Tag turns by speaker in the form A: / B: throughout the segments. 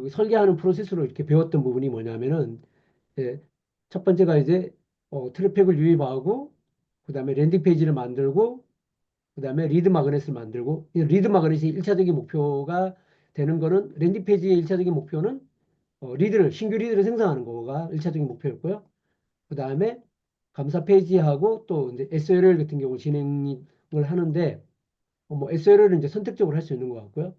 A: 그 설계하는 프로세스로 이렇게 배웠던 부분이 뭐냐면은 예, 첫 번째가 이제 트래픽을 유입하고 그다음에 랜딩 페이지를 만들고 그다음에 리드 마그넷을 만들고 이 리드 마그넷이 일차적인 목표가 되는 거는 랜딩 페이지의 일차적인 목표는 신규 리드를 생성하는 거가 일차적인 목표였고요. 그다음에 감사 페이지하고 또 이제 SLL 같은 경우 진행을 하는데 뭐 SLL은 이제 선택적으로 할 수 있는 것 같고요.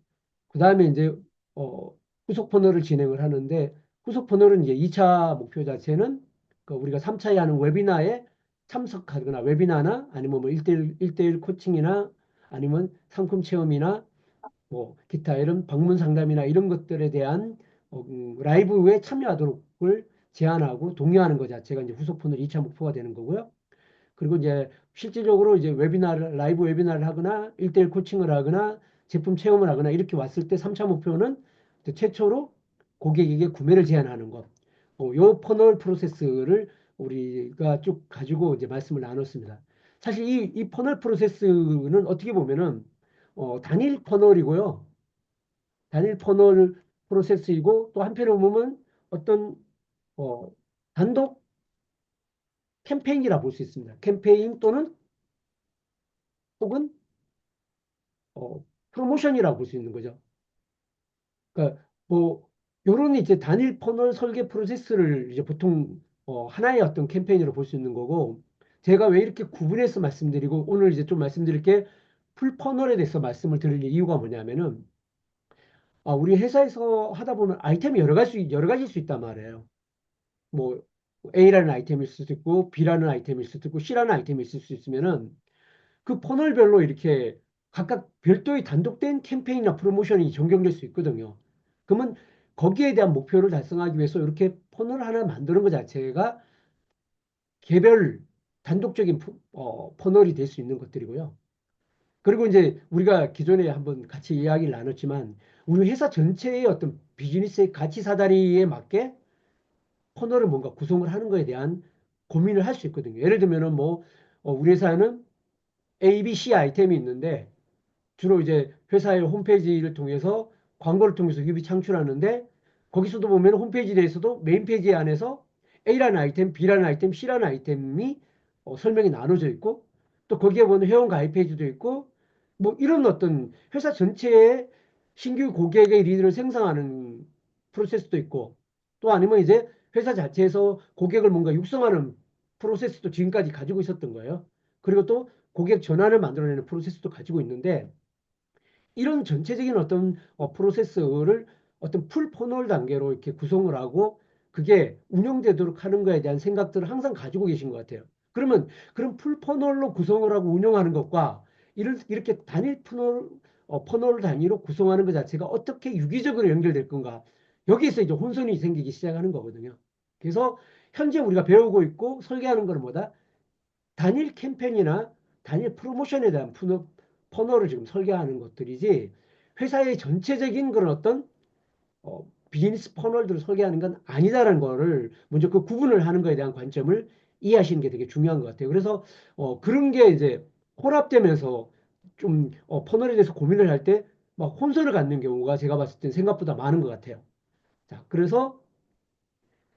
A: 그다음에 이제 어, 후속 퍼널을 진행을 하는데 후속 퍼널은 이제 2차 목표 자체는 그 우리가 3차에 하는 웨비나에 참석하거나 웨비나나 아니면 뭐 1대1 코칭이나 아니면 상품 체험이나 뭐 기타 이런 방문 상담이나 이런 것들에 대한 라이브에 참여하도록을 제안하고 독려하는 것 자체가 이제 후속 퍼널 2차 목표가 되는 거고요. 그리고 이제 실질적으로 이제 라이브 웨비나를 하거나 1대1 코칭을 하거나 제품 체험을 하거나 이렇게 왔을 때 3차 목표는 최초로 고객에게 구매를 제안하는 것. 요 퍼널 프로세스를 우리가 쭉 가지고 이제 말씀을 나눴습니다. 사실 이 퍼널 프로세스는 어떻게 보면은 단일 퍼널이고요. 단일 퍼널 프로세스이고 또 한편으로 보면 어떤 어, 단독 캠페인이라 볼 수 있습니다. 캠페인 또는 혹은 프로모션이라고 볼 수 있는 거죠. 그러니까 뭐 요런 이제 단일 퍼널 설계 프로세스를 이제 보통 하나의 어떤 캠페인으로 볼 수 있는 거고 제가 왜 이렇게 구분해서 말씀드리고 오늘 이제 좀 말씀드릴 게 풀 퍼널에 대해서 말씀을 드릴 이유가 뭐냐면은 우리 회사에서 하다 보면 아이템이 여러 가지일 수 있단 말이에요. 뭐 A라는 아이템일 수도 있고 B라는 아이템일 수도 있고 C라는 아이템이 있을 수 있으면은 그 퍼널별로 이렇게 각각 별도의 단독된 캠페인이나 프로모션이 전개될 수 있거든요. 그러면 거기에 대한 목표를 달성하기 위해서 이렇게 퍼널을 하나 만드는 것 자체가 개별 단독적인 퍼널이 될 수 있는 것들이고요. 그리고 이제 우리가 기존에 한번 같이 이야기를 나눴지만 우리 회사 전체의 어떤 비즈니스의 가치 사다리에 맞게 퍼널을 뭔가 구성을 하는 것에 대한 고민을 할 수 있거든요. 예를 들면은 뭐 우리 회사는 A, B, C 아이템이 있는데 주로 이제 회사의 홈페이지를 통해서 광고를 통해서 유입이 창출하는데 거기서도 보면 홈페이지에 대해서도 메인 페이지 안에서 A라는 아이템, B라는 아이템, C라는 아이템이 설명이 나눠져 있고 또 거기에 보면 회원 가입 페이지도 있고 뭐 이런 어떤 회사 전체의 신규 고객의 리드를 생성하는 프로세스도 있고 또 아니면 이제 회사 자체에서 고객을 뭔가 육성하는 프로세스도 지금까지 가지고 있었던 거예요. 그리고 또 고객 전환을 만들어내는 프로세스도 가지고 있는데 이런 전체적인 어떤 프로세스를 어떤 풀 포널 단계로 이렇게 구성을 하고 그게 운영되도록 하는 거에 대한 생각들을 항상 가지고 계신 것 같아요. 그러면 그런 풀 퍼널로 구성을 하고 운영하는 것과 이렇게 단일 퍼널 단위로 구성하는 것 자체가 어떻게 유기적으로 연결될 건가? 여기에서 이제 혼선이 생기기 시작하는 거거든요. 그래서 현재 우리가 배우고 있고 설계하는 거는 뭐다? 단일 캠페인이나 단일 프로모션에 대한 퍼널을 지금 설계하는 것들이지 회사의 전체적인 그런 어떤 비즈니스 퍼널들을 설계하는 건 아니다라는 거를 먼저 그 구분을 하는 거에 대한 관점을 이해하시는 게 되게 중요한 것 같아요. 그래서 그런 게 이제 혼합되면서 좀 퍼널에 대해서 고민을 할 때 막 혼선을 갖는 경우가 제가 봤을 때 생각보다 많은 것 같아요. 자, 그래서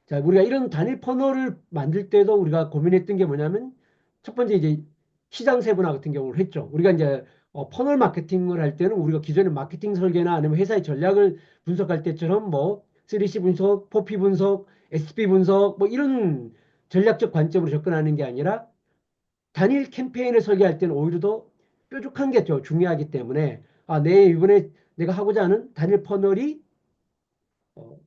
A: 자, 우리가 이런 단일 퍼널을 만들 때도 우리가 고민했던 게 뭐냐면 첫 번째 이제 시장 세분화 같은 경우를 했죠. 우리가 이제 퍼널 마케팅을 할 때는 우리가 기존의 마케팅 설계나 아니면 회사의 전략을 분석할 때처럼 뭐 3C 분석, 4P 분석, SP 분석 뭐 이런 전략적 관점으로 접근하는 게 아니라 단일 캠페인을 설계할 때는 오히려 더 뾰족한 게 더 중요하기 때문에 내 이번에 내가 하고자 하는 단일 퍼널이 어,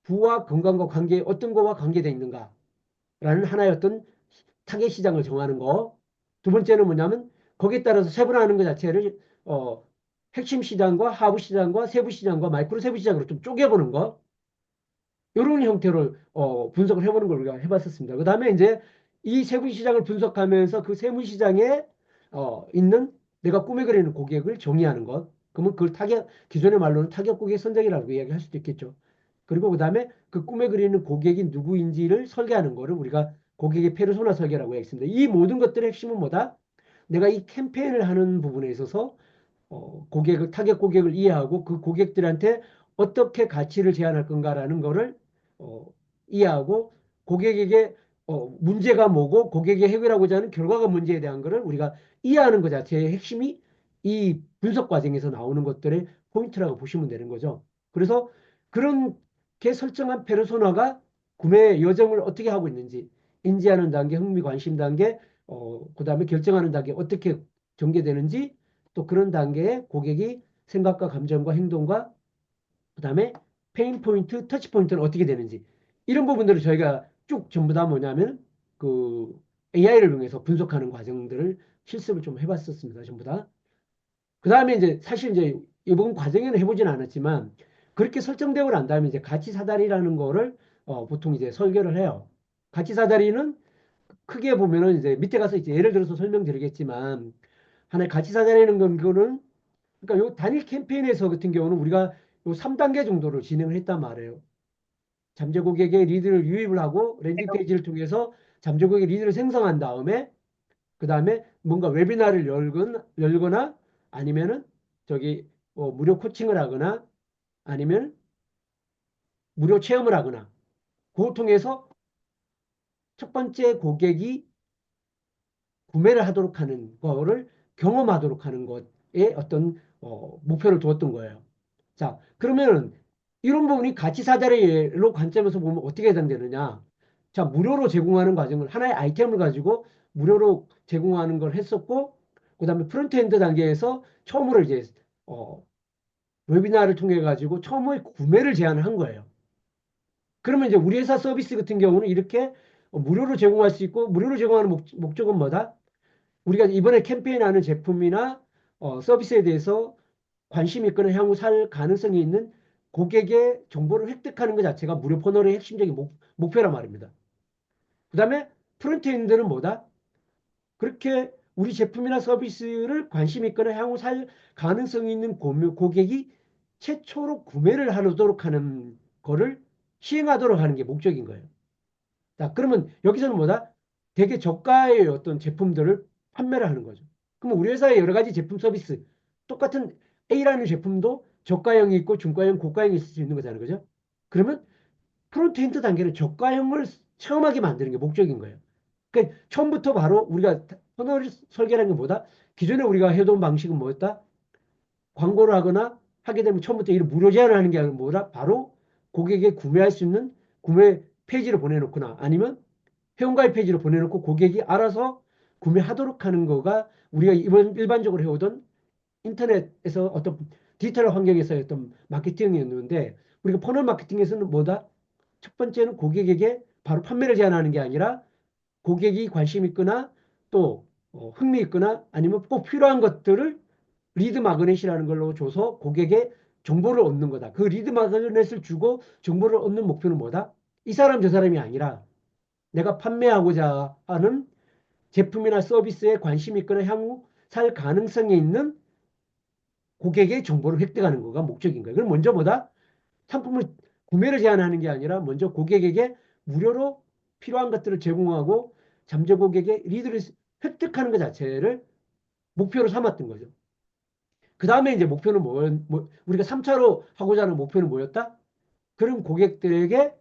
A: 부와 건강과 관계 어떤 거와 관계되어 있는가라는 하나의 어떤 타겟 시장을 정하는 거. 두 번째는 뭐냐면 거기에 따라서 세분화하는 것 자체를 핵심 시장과 하부 시장과 세부 시장과 마이크로 세부 시장으로 좀 쪼개보는 거. 이런 형태로 분석을 해보는 걸 우리가 해봤었습니다. 그 다음에 이제 이 세부 시장을 분석하면서 그 세부 시장에 있는 내가 꿈에 그리는 고객을 정의하는 것. 그러면 그걸 기존의 말로는 타겟 고객 선정이라고 이야기할 수도 있겠죠. 그리고 그 다음에 그 꿈에 그리는 고객이 누구인지를 설계하는 거를 우리가 고객의 페르소나 설계라고 했습니다. 이 모든 것들의 핵심은 뭐다? 내가 이 캠페인을 하는 부분에 있어서 타겟 고객을 이해하고 그 고객들한테 어떻게 가치를 제안할 건가라는 거를 어, 이해하고 고객에게 문제가 뭐고 고객이 해결하고자 하는 결과가 뭔지에 대한 거를 우리가 이해하는 것 자체의 핵심이 이 분석 과정에서 나오는 것들의 포인트라고 보시면 되는 거죠. 그래서 그렇게 설정한 페르소나가 구매 여정을 어떻게 하고 있는지 인지하는 단계, 흥미 관심 단계, 그다음에 결정하는 단계 어떻게 전개되는지 또 그런 단계에 고객이 생각과 감정과 행동과 그다음에 페인 포인트, 터치 포인트는 어떻게 되는지 이런 부분들을 저희가 쭉 전부 다 뭐냐면 그 AI를 이용해서 분석하는 과정들을 실습을 좀 해봤었습니다. 전부 다. 그다음에 이제 사실 이제 이번 과정에는 해보진 않았지만 그렇게 설정되고 난 다음에 이제 가치 사다리라는 거를 보통 이제 설계를 해요. 가치 사다리는 크게 보면은 이제 밑에 가서 이제 예를 들어서 설명드리겠지만 하나의 가치 사다리라는 거는 그러니까 요 단일 캠페인에서 같은 경우는 우리가 요 3단계 정도를 진행을 했단 말이에요. 잠재 고객의 리드를 유입을 하고 랜딩 페이지를 통해서 잠재 고객의 리드를 생성한 다음에 그 다음에 뭔가 웨비나를 열거나 아니면은 저기 무료 코칭을 하거나 아니면 무료 체험을 하거나 그걸 통해서 첫 번째 고객이 구매를 하도록 하는 거를 경험하도록 하는 것에 어떤 목표를 두었던 거예요. 자, 그러면 이런 부분이 가치 사다리로 관점에서 보면 어떻게 해당되느냐? 자, 무료로 제공하는 과정을 하나의 아이템을 가지고 무료로 제공하는 걸 했었고, 그다음에 프론트엔드 단계에서 처음으로 이제 어, 웨비나를 통해 가지고 처음의 구매를 제안을 한 거예요. 그러면 이제 우리 회사 서비스 같은 경우는 이렇게 무료로 제공할 수 있고 무료로 제공하는 목적은 뭐다? 우리가 이번에 캠페인하는 제품이나 서비스에 대해서 관심 있거나 향후 살 가능성이 있는 고객의 정보를 획득하는 것 자체가 무료 퍼널의 핵심적인 목표란 말입니다. 그 다음에 프론트엔드는 뭐다? 그렇게 우리 제품이나 서비스를 관심 있거나 향후 살 가능성이 있는 고객이 최초로 구매를 하도록 하는 거를 시행하도록 하는 게 목적인 거예요. 자, 그러면 여기서는 뭐다? 되게 저가의 어떤 제품들을 판매를 하는 거죠. 그럼 우리 회사의 여러 가지 제품 서비스, 똑같은 A라는 제품도 저가형이 있고 중가형, 고가형이 있을 수 있는 거잖아요. 그죠? 그러면 프론트엔드 단계는 저가형을 체험하게 만드는 게 목적인 거예요. 그러니까 처음부터 바로 우리가 터널 설계라는 게 뭐다? 기존에 우리가 해온 방식은 뭐였다? 광고를 하거나 하게 되면 처음부터 이를 무료 제한을 하는 게 아니라 뭐다? 바로 고객에게 구매할 수 있는 구매 페이지를 보내놓거나 아니면 회원가입 페이지로 보내놓고 고객이 알아서 구매하도록 하는 거가 우리가 이번 일반적으로 해오던 인터넷에서 어떤 디지털 환경에서의 어떤 마케팅이었는데 우리가 퍼널 마케팅에서는 뭐다? 첫 번째는 고객에게 바로 판매를 제안하는 게 아니라 고객이 관심 있거나 또 흥미 있거나 아니면 꼭 필요한 것들을 리드 마그넷이라는 걸로 줘서 고객의 정보를 얻는 거다. 그 리드 마그넷을 주고 정보를 얻는 목표는 뭐다? 이 사람 저 사람이 아니라 내가 판매하고자 하는 제품이나 서비스에 관심 있거나 향후 살 가능성이 있는 고객의 정보를 획득하는 거가 목적인 거예요. 그럼 먼저 뭐다? 상품을 구매를 제한하는 게 아니라 먼저 고객에게 무료로 필요한 것들을 제공하고 잠재 고객의 리드를 획득하는 것 자체를 목표로 삼았던 거죠. 그 다음에 이제 목표는 우리가 3차로 하고자 하는 목표는 뭐였다? 그런 고객들에게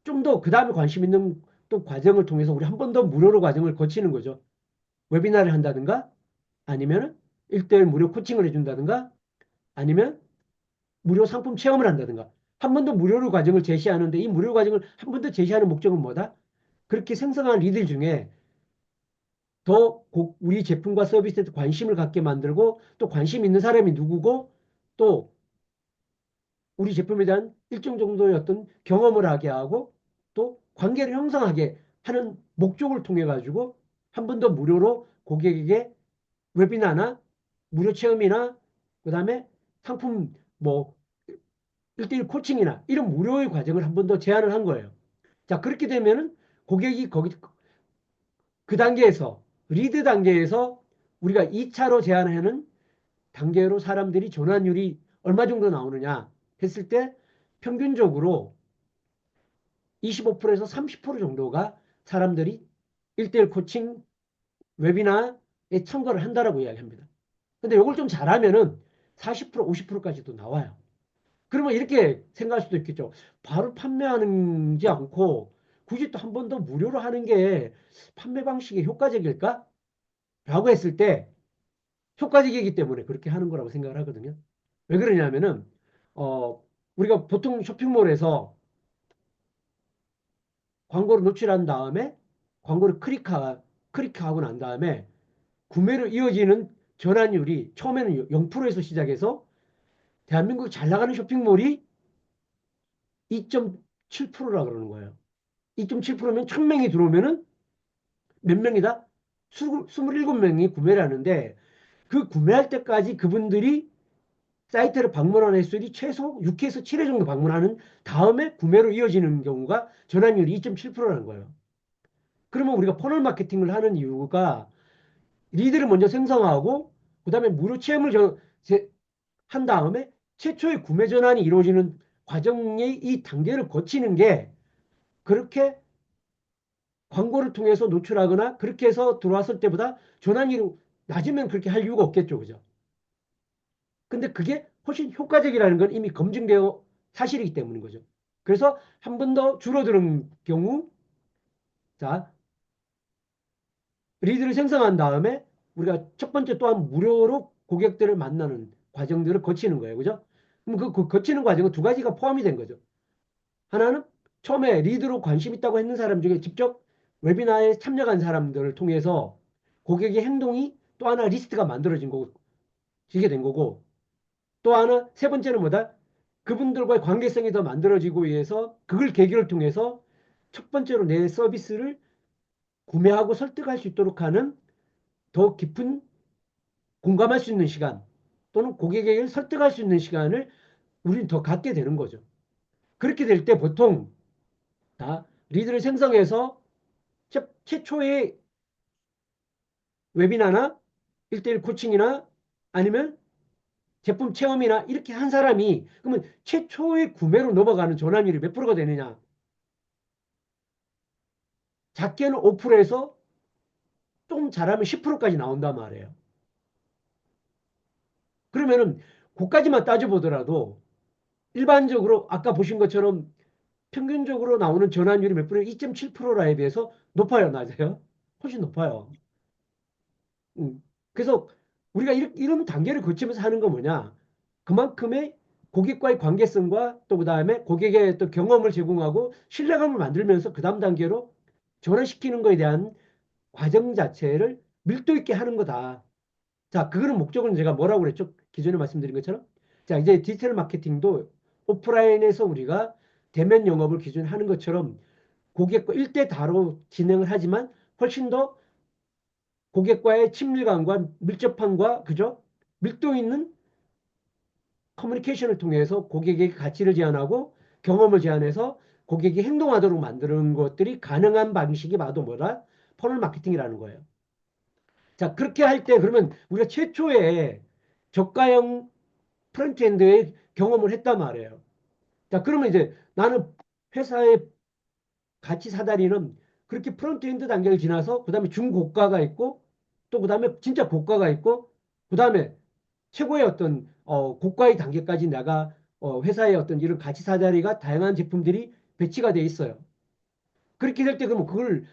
A: 좀 더 그 다음에 관심 있는 또 과정을 통해서 우리 한 번 더 무료로 과정을 거치는 거죠. 웨비나를 한다든가 아니면 1대1 무료 코칭을 해준다든가 아니면 무료 상품 체험을 한다든가 한 번 더 무료로 과정을 제시하는데 이 무료 과정을 한 번 더 제시하는 목적은 뭐다? 그렇게 생성한 리들 중에 더 우리 제품과 서비스에 관심을 갖게 만들고 또 관심 있는 사람이 누구고 또 우리 제품에 대한 일정 정도의 어떤 경험을 하게 하고 또 관계를 형성하게 하는 목적을 통해 가지고 한 번 더 무료로 고객에게 웨비나나 무료 체험이나 그다음에 상품 뭐 1대1 코칭이나 이런 무료의 과정을 한 번 더 제안을 한 거예요. 자, 그렇게 되면은 고객이 거기 그 단계에서 리드 단계에서 우리가 2차로 제안하는 단계로 사람들이 전환율이 얼마 정도 나오느냐 했을 때 평균적으로 25%에서 30% 정도가 사람들이 1대1 코칭 웨비나에 참가를 한다라고 이야기합니다. 근데 이걸 좀 잘하면은 40% 50%까지도 나와요. 그러면 이렇게 생각할 수도 있겠죠. 바로 판매하는지 않고 굳이 또 한 번 더 무료로 하는 게 판매 방식이 효과적일까? 라고 했을 때 효과적이기 때문에 그렇게 하는 거라고 생각을 하거든요. 왜 그러냐면은 어 우리가 보통 쇼핑몰에서 광고를 노출한 다음에 광고를 클릭하고 난 다음에 구매로 이어지는 전환율이 처음에는 0%에서 시작해서 대한민국 잘 나가는 쇼핑몰이 2.7%라 그러는 거예요. 2.7%면 1000명이 들어오면은 몇 명이다? 27명이 구매를 하는데 그 구매할 때까지 그분들이 사이트를 방문하는 횟수이 최소 6회에서 7회 정도 방문하는 다음에 구매로 이어지는 경우가 전환율이 2.7%라는 거예요. 그러면 우리가 퍼널 마케팅을 하는 이유가 리드를 먼저 생성하고 그다음에 무료 체험을 한 다음에 최초의 구매 전환이 이루어지는 과정의 이 단계를 거치는 게 그렇게 광고를 통해서 노출하거나 그렇게 해서 들어왔을 때보다 전환율이 낮으면 그렇게 할 이유가 없겠죠. 그죠? 근데 그게 훨씬 효과적이라는 건 이미 검증되어 사실이기 때문인 거죠. 그래서 한 번 더 줄어드는 경우, 자, 리드를 생성한 다음에 우리가 첫 번째 또한 무료로 고객들을 만나는 과정들을 거치는 거예요. 그죠? 그럼 그 거치는 과정은 두 가지가 포함이 된 거죠. 하나는 처음에 리드로 관심 있다고 했는 사람 중에 직접 웨비나에 참여한 사람들을 통해서 고객의 행동이 또 하나 리스트가 만들어진 거고, 지게 된 거고, 또 하나, 세 번째는 뭐다? 그분들과의 관계성이 더 만들어지고 위해서 그걸 계기를 통해서 첫 번째로 내 서비스를 구매하고 설득할 수 있도록 하는 더 깊은 공감할 수 있는 시간 또는 고객에게 설득할 수 있는 시간을 우리는 더 갖게 되는 거죠. 그렇게 될 때 보통 다 리드를 생성해서 최초의 웨비나나 1대1 코칭이나 아니면 제품 체험이나 이렇게 한 사람이 그러면 최초의 구매로 넘어가는 전환율이 몇 프로가 되느냐? 작게는 5%에서 좀 잘하면 10%까지 나온단 말이에요. 그러면은 그까지만 따져보더라도 일반적으로 아까 보신 것처럼 평균적으로 나오는 전환율이 몇 프로? 2.7%라에 비해서 높아요, 낮아요? 훨씬 높아요. 음. 그래서 우리가 이런 단계를 거치면서 하는 거 뭐냐? 그만큼의 고객과의 관계성과 또 그다음에 고객의 또 경험을 제공하고 신뢰감을 만들면서 그 다음 단계로 전환시키는 거에 대한 과정 자체를 밀도 있게 하는 거다. 자, 그거는 목적은 제가 뭐라고 그랬죠? 기존에 말씀드린 것처럼. 자, 이제 디지털 마케팅도 오프라인에서 우리가 대면 영업을 기존에 하는 것처럼 고객과 1대 다로 진행을 하지만 훨씬 더 고객과의 친밀감과 밀접함과 그죠? 밀도 있는 커뮤니케이션을 통해서 고객에게 가치를 제안하고 경험을 제안해서 고객이 행동하도록 만드는 것들이 가능한 방식이 바로 뭐라? 퍼널 마케팅이라는 거예요. 자, 그렇게 할 때 그러면 우리가 최초에 저가형 프론트엔드의 경험을 했단 말이에요. 자, 그러면 이제 나는 회사의 가치 사다리는 그렇게 프론트엔드 단계를 지나서 그다음에 중고가가 있고 또 그다음에 진짜 고가가 있고 그다음에 최고의 어떤 고가의 단계까지 내가 회사의 어떤 이런 가치 사다리가 다양한 제품들이 배치가 돼 있어요. 그렇게 될 때 그러면 그걸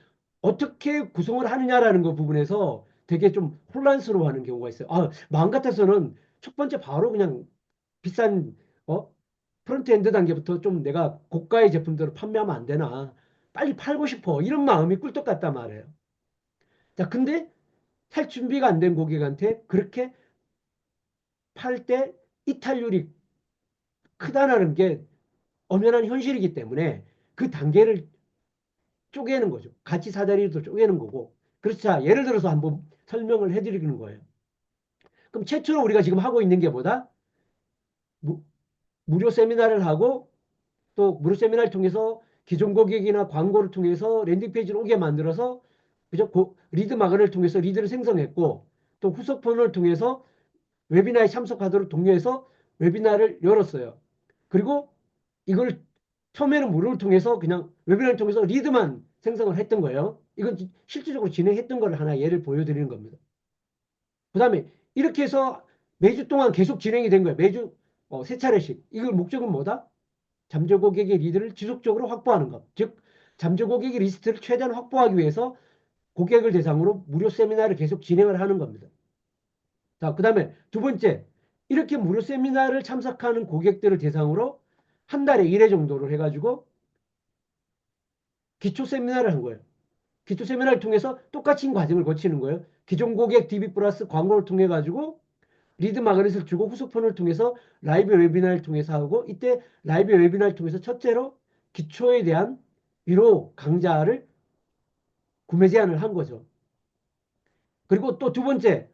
A: 어떻게 구성을 하느냐라는 그 부분에서 되게 좀 혼란스러워하는 경우가 있어요. 아, 마음 같아서는 첫 번째 바로 그냥 비싼 어 프론트엔드 단계부터 좀 내가 고가의 제품들을 판매하면 안 되나 빨리 팔고 싶어 이런 마음이 꿀떡 같단 말이에요. 자, 근데 살 준비가 안 된 고객한테 그렇게 팔 때 이탈률이 크다라는 게 엄연한 현실이기 때문에 그 단계를 쪼개는 거죠. 가치 사다리도 쪼개는 거고. 그렇죠. 자, 예를 들어서 한번 설명을 해드리는 거예요. 그럼 최초로 우리가 지금 하고 있는 게 뭐다? 무, 무료 세미나를 하고 또 무료 세미나를 통해서 기존 고객이나 광고를 통해서 랜딩 페이지를 오게 만들어서 그죠? 리드 마그를 통해서 리드를 생성했고 또 후속폰을 통해서 웨비나에 참석하도록 독려해서 웨비나를 열었어요. 그리고 이걸 처음에는 무료를 통해서 그냥 웨비나를 통해서 리드만 생성을 했던 거예요. 이건 실질적으로 진행했던 걸 하나 예를 보여드리는 겁니다. 그 다음에 이렇게 해서 매주 동안 계속 진행이 된 거예요. 매주 세 차례씩. 이걸 목적은 뭐다? 잠재 고객의 리드를 지속적으로 확보하는 것. 즉, 잠재 고객의 리스트를 최대한 확보하기 위해서 고객을 대상으로 무료 세미나를 계속 진행을 하는 겁니다. 자, 그 다음에 두 번째, 이렇게 무료 세미나를 참석하는 고객들을 대상으로 한 달에 1회 정도를 해가지고 기초 세미나를 한 거예요. 기초 세미나를 통해서 똑같은 과정을 거치는 거예요. 기존 고객 DB 플러스 광고를 통해 가지고 리드 마그넷을 주고 후속폰을 통해서 라이브 웨비나를 통해서 하고, 이때 라이브 웨비나를 통해서 첫째로 기초에 대한 유료 강좌를 구매 제한을 한 거죠. 그리고 또 두 번째,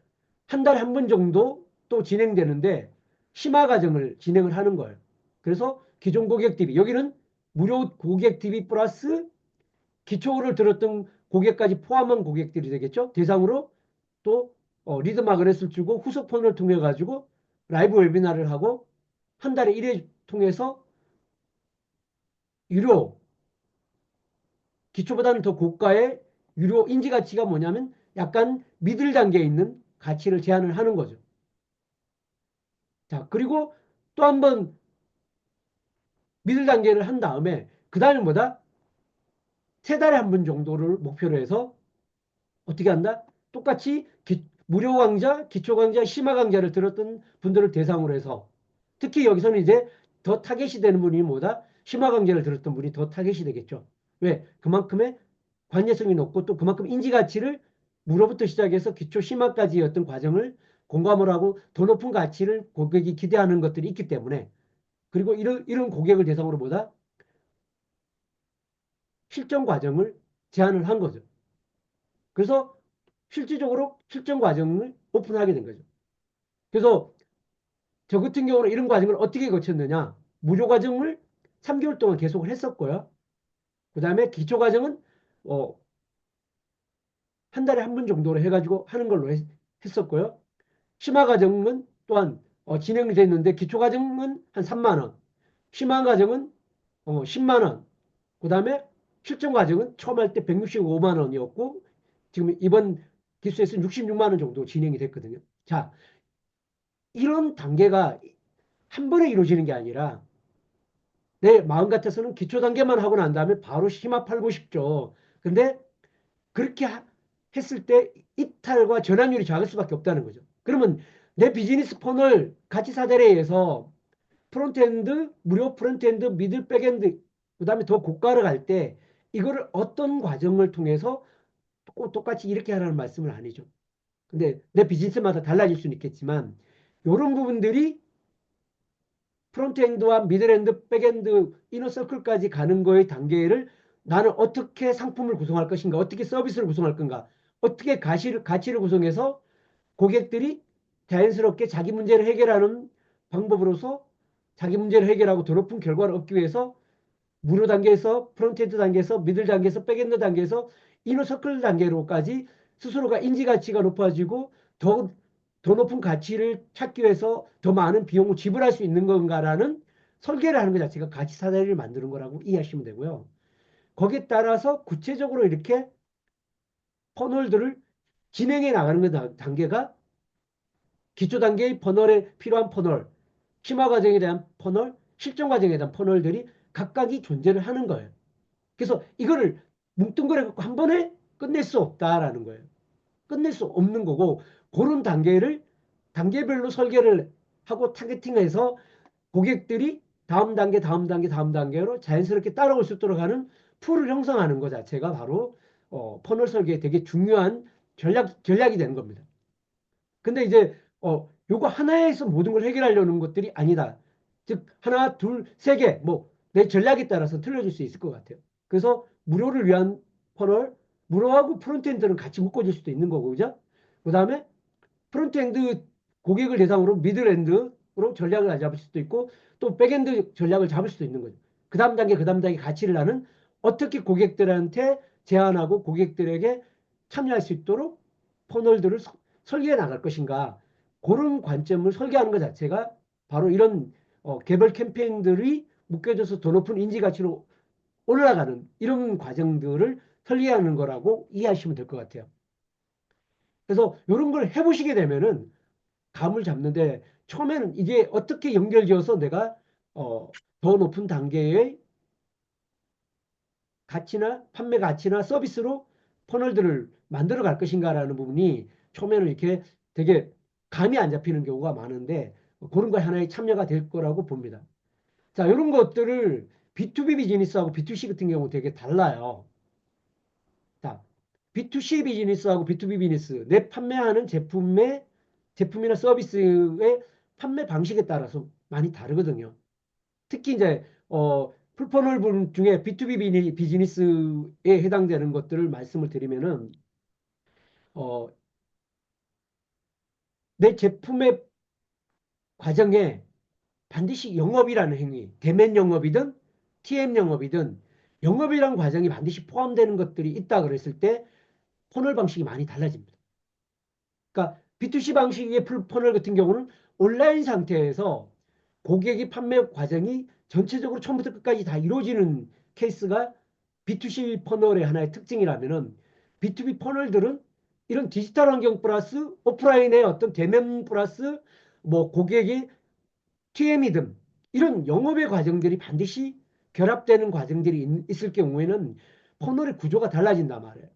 A: 한 달에 한 번 정도 또 진행되는데 심화 과정을 진행을 하는 거예요. 그래서 기존 고객 DB, 여기는 무료 고객 DB 플러스 기초를 들었던 고객까지 포함한 고객들이 되겠죠. 대상으로 또 리드 마그넷을 주고 후속폰을 통해 가지고 라이브 웨비나를 하고 한 달에 1회 통해서 유료, 기초보다는 더 고가의 유료 인지 가치가 뭐냐면 약간 미들 단계에 있는 가치를 제한을 하는 거죠. 자, 그리고 또 한 번 미들 단계를 한 다음에 그 다음에 뭐다? 세 달에 한 번 정도를 목표로 해서 어떻게 한다? 똑같이 무료 강좌, 기초 강좌, 심화 강좌를 들었던 분들을 대상으로 해서, 특히 여기서는 이제 더 타겟이 되는 분이 뭐다? 심화 강좌를 들었던 분이 더 타겟이 되겠죠. 왜? 그만큼의 관계성이 높고 또 그만큼 인지 가치를 무료부터 시작해서 기초 심화까지의 어떤 과정을 공감을 하고 더 높은 가치를 고객이 기대하는 것들이 있기 때문에, 그리고 이런 고객을 대상으로 뭐다? 실전 과정을 제안을 한 거죠. 그래서 실질적으로 실전 과정을 오픈하게 된 거죠. 그래서 저 같은 경우는 이런 과정을 어떻게 거쳤느냐. 무료 과정을 3개월 동안 계속을 했었고요. 그 다음에 기초 과정은 어, 한 달에 한 번 정도로 해가지고 하는 걸로 했었고요. 심화 과정은 또한 진행이 됐는데 기초 과정은 한 3만 원, 심화 과정은 10만 원, 그 다음에 실전 과정은 처음 할 때 165만 원이었고 지금 이번 기수에서 66만 원 정도 진행이 됐거든요. 자, 이런 단계가 한 번에 이루어지는 게 아니라 내 마음 같아서는 기초 단계만 하고 난 다음에 바로 심화팔고 싶죠. 근데 그렇게 했을 때 이탈과 전환율이 작을 수밖에 없다는 거죠. 그러면 내 비즈니스 폰을 가치 사다리에 의해서 프론트엔드, 무료 프론트엔드, 미들 백엔드, 그 다음에 더 고가를 갈 때 이거를 어떤 과정을 통해서 꼭 똑같이 이렇게 하라는 말씀을 아니죠. 근데 내 비즈니스마다 달라질 수는 있겠지만 이런 부분들이 프론트엔드와 미들엔드, 백엔드, 이너서클까지 가는 거의 단계를 나는 어떻게 상품을 구성할 것인가, 어떻게 서비스를 구성할 건가, 어떻게 가치를 구성해서 고객들이 자연스럽게 자기 문제를 해결하는 방법으로서 자기 문제를 해결하고 더 높은 결과를 얻기 위해서 무료 단계에서 프론트엔드 단계에서 미들 단계에서 백엔드 단계에서 이너서클 단계로까지 스스로가 인지 가치가 높아지고 더 높은 가치를 찾기 위해서 더 많은 비용을 지불할 수 있는 건가라는 설계를 하는 것 자체가 가치 사다리를 만드는 거라고 이해하시면 되고요. 거기에 따라서 구체적으로 이렇게 퍼널들을 진행해 나가는 단계가 기초 단계의 퍼널에 필요한 퍼널, 심화 과정에 대한 퍼널, 실전 과정에 대한 퍼널들이 각각이 존재를 하는 거예요. 그래서 이거를 뭉뚱그려 갖고 한 번에 끝낼 수 없다라는 거예요. 끝낼 수 없는 거고, 그런 단계를 단계별로 설계를 하고 타겟팅해서 고객들이 다음 단계, 다음 단계, 다음 단계로 자연스럽게 따라올 수 있도록 하는 풀을 형성하는 것 자체가 바로 퍼널 설계에 되게 중요한 전략이 되는 겁니다. 근데 이제 요거 하나에서 모든 걸 해결하려는 것들이 아니다. 즉 하나, 둘, 세 개, 뭐 내 전략에 따라서 틀려질 수 있을 것 같아요. 그래서 무료를 위한 퍼널, 무료하고 프론트엔드는 같이 묶어질 수도 있는 거고, 그죠? 그 다음에 프론트엔드 고객을 대상으로 미들엔드로 전략을 잡을 수도 있고 또 백엔드 전략을 잡을 수도 있는 거죠. 그 다음 단계, 그 다음 단계 가치를 나는 어떻게 고객들한테 제안하고 고객들에게 참여할 수 있도록 퍼널들을 설계해 나갈 것인가, 그런 관점을 설계하는 것 자체가 바로 이런 개별 캠페인들이 묶여져서 더 높은 인지 가치로 올라가는 이런 과정들을 설계하는 거라고 이해하시면 될 것 같아요. 그래서 이런 걸 해보시게 되면은 감을 잡는데 처음에는 이게 어떻게 연결지어서 내가 더 높은 단계의 가치나 판매 가치나 서비스로 퍼널들을 만들어 갈 것인가라는 부분이 처음에는 이렇게 되게 감이 안 잡히는 경우가 많은데 그런 거 하나의 참여가 될 거라고 봅니다. 자, 이런 것들을 B2B 비즈니스하고 B2C 같은 경우 되게 달라요. 자, B2C 비즈니스하고 B2B 비즈니스, 내 판매하는 제품이나 서비스의 판매 방식에 따라서 많이 다르거든요. 특히 이제 풀퍼널 분 중에 B2B 비즈니스에 해당되는 것들을 말씀을 드리면은 어, 내 제품의 과정에 반드시 영업이라는 행위, 대면 영업이든 TM 영업이든 영업이라는 과정이 반드시 포함되는 것들이 있다 그랬을 때 퍼널 방식이 많이 달라집니다. 그러니까 B2C 방식의 풀퍼널 같은 경우는 온라인 상태에서 고객이 판매 과정이 전체적으로 처음부터 끝까지 다 이루어지는 케이스가 B2C 퍼널의 하나의 특징이라면은 B2B 퍼널들은 이런 디지털 환경 플러스 오프라인의 어떤 대면 플러스 뭐 고객이 TM이든 이런 영업의 과정들이 반드시 결합되는 과정들이 있을 경우에는 퍼널의 구조가 달라진단 말이에요.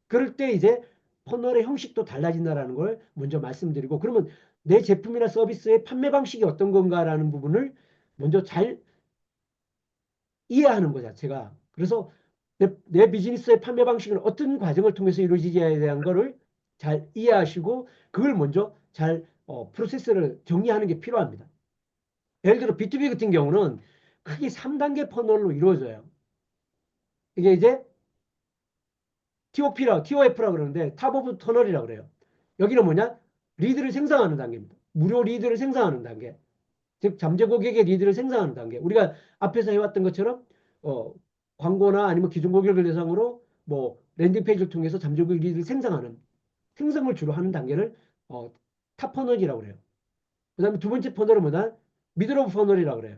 A: 그럴 때 이제 퍼널의 형식도 달라진다라는 걸 먼저 말씀드리고 그러면 내 제품이나 서비스의 판매 방식이 어떤 건가라는 부분을 먼저 잘 이해하는 것 자체가 그래서 내 비즈니스의 판매 방식은 어떤 과정을 통해서 이루어지지에 대한 거를 잘 이해하시고 그걸 먼저 잘 프로세스를 정리하는 게 필요합니다. 예를 들어 B2B 같은 경우는 크게 3단계 퍼널로 이루어져요. 이게 이제 TOF라 그러는데 탑 오브 터널이라 그래요. 여기는 뭐냐? 리드를 생성하는 단계입니다. 무료 리드를 생성하는 단계. 즉 잠재 고객의 리드를 생성하는 단계. 우리가 앞에서 해왔던 것처럼 어, 광고나 아니면 기존 고객을 대상으로 뭐 랜딩 페이지를 통해서 잠재 고객 리드를 생성하는 생성을 주로 하는 단계를 어, 탑 퍼널이라고 그래요. 그다음에 두 번째 퍼널은 뭐냐? 미들 오브 퍼널이라고 그래요.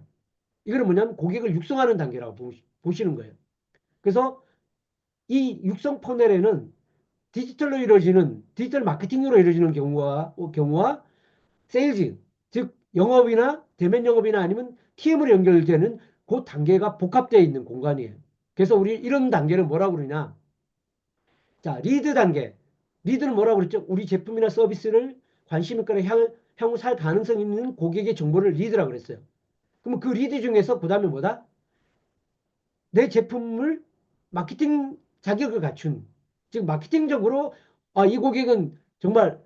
A: 이거는 뭐냐면 고객을 육성하는 단계라고 보시는 거예요. 그래서 이 육성 퍼널에는 디지털 마케팅으로 이루어지는 경우와 세일즈, 즉 영업이나 대면 영업이나 아니면 TM으로 연결되는 그 단계가 복합되어 있는 공간이에요. 그래서 우리 이런 단계를 뭐라고 그러냐? 자, 리드 단계. 리드는 뭐라고 그랬죠? 우리 제품이나 서비스를 관심 있거나 향후 살 가능성 있는 고객의 정보를 리드라고 그랬어요. 그러면 그 리드 중에서 그다음에 뭐다? 내 제품을 마케팅 자격을 갖춘, 즉 마케팅적으로 이 고객은 정말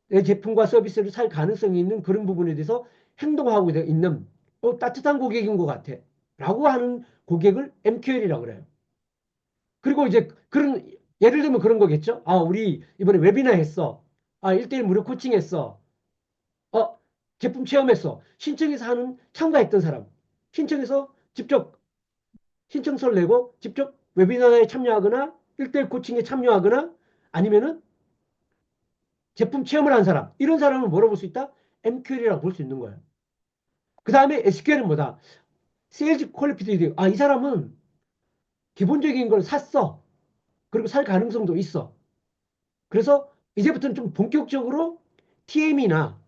A: 내 제품과 서비스를 살 가능성이 있는 그런 부분에 대해서 행동하고 있는 따뜻한 고객인 것 같아. 라고 하는 고객을 MQL이라고 그래요. 그리고 이제 그런 예를 들면 그런 거겠죠. 우리 이번에 웨비나 했어. 1대1 무료 코칭 했어. 어, 제품 체험했어. 신청해서 참가했던 사람. 신청해서 직접 신청서를 내고 직접 웨비나에 참여하거나 1대1 코칭에 참여하거나 아니면은 제품 체험을 한 사람. 이런 사람을 뭐라고 볼 수 있다? MQL이라고 볼 수 있는 거예요. 그 다음에 SQL은 뭐다? 세일즈 퀄리피드. 이 사람은 기본적인 걸 샀어. 그리고 살 가능성도 있어. 그래서 이제부터는 좀 본격적으로 TM이나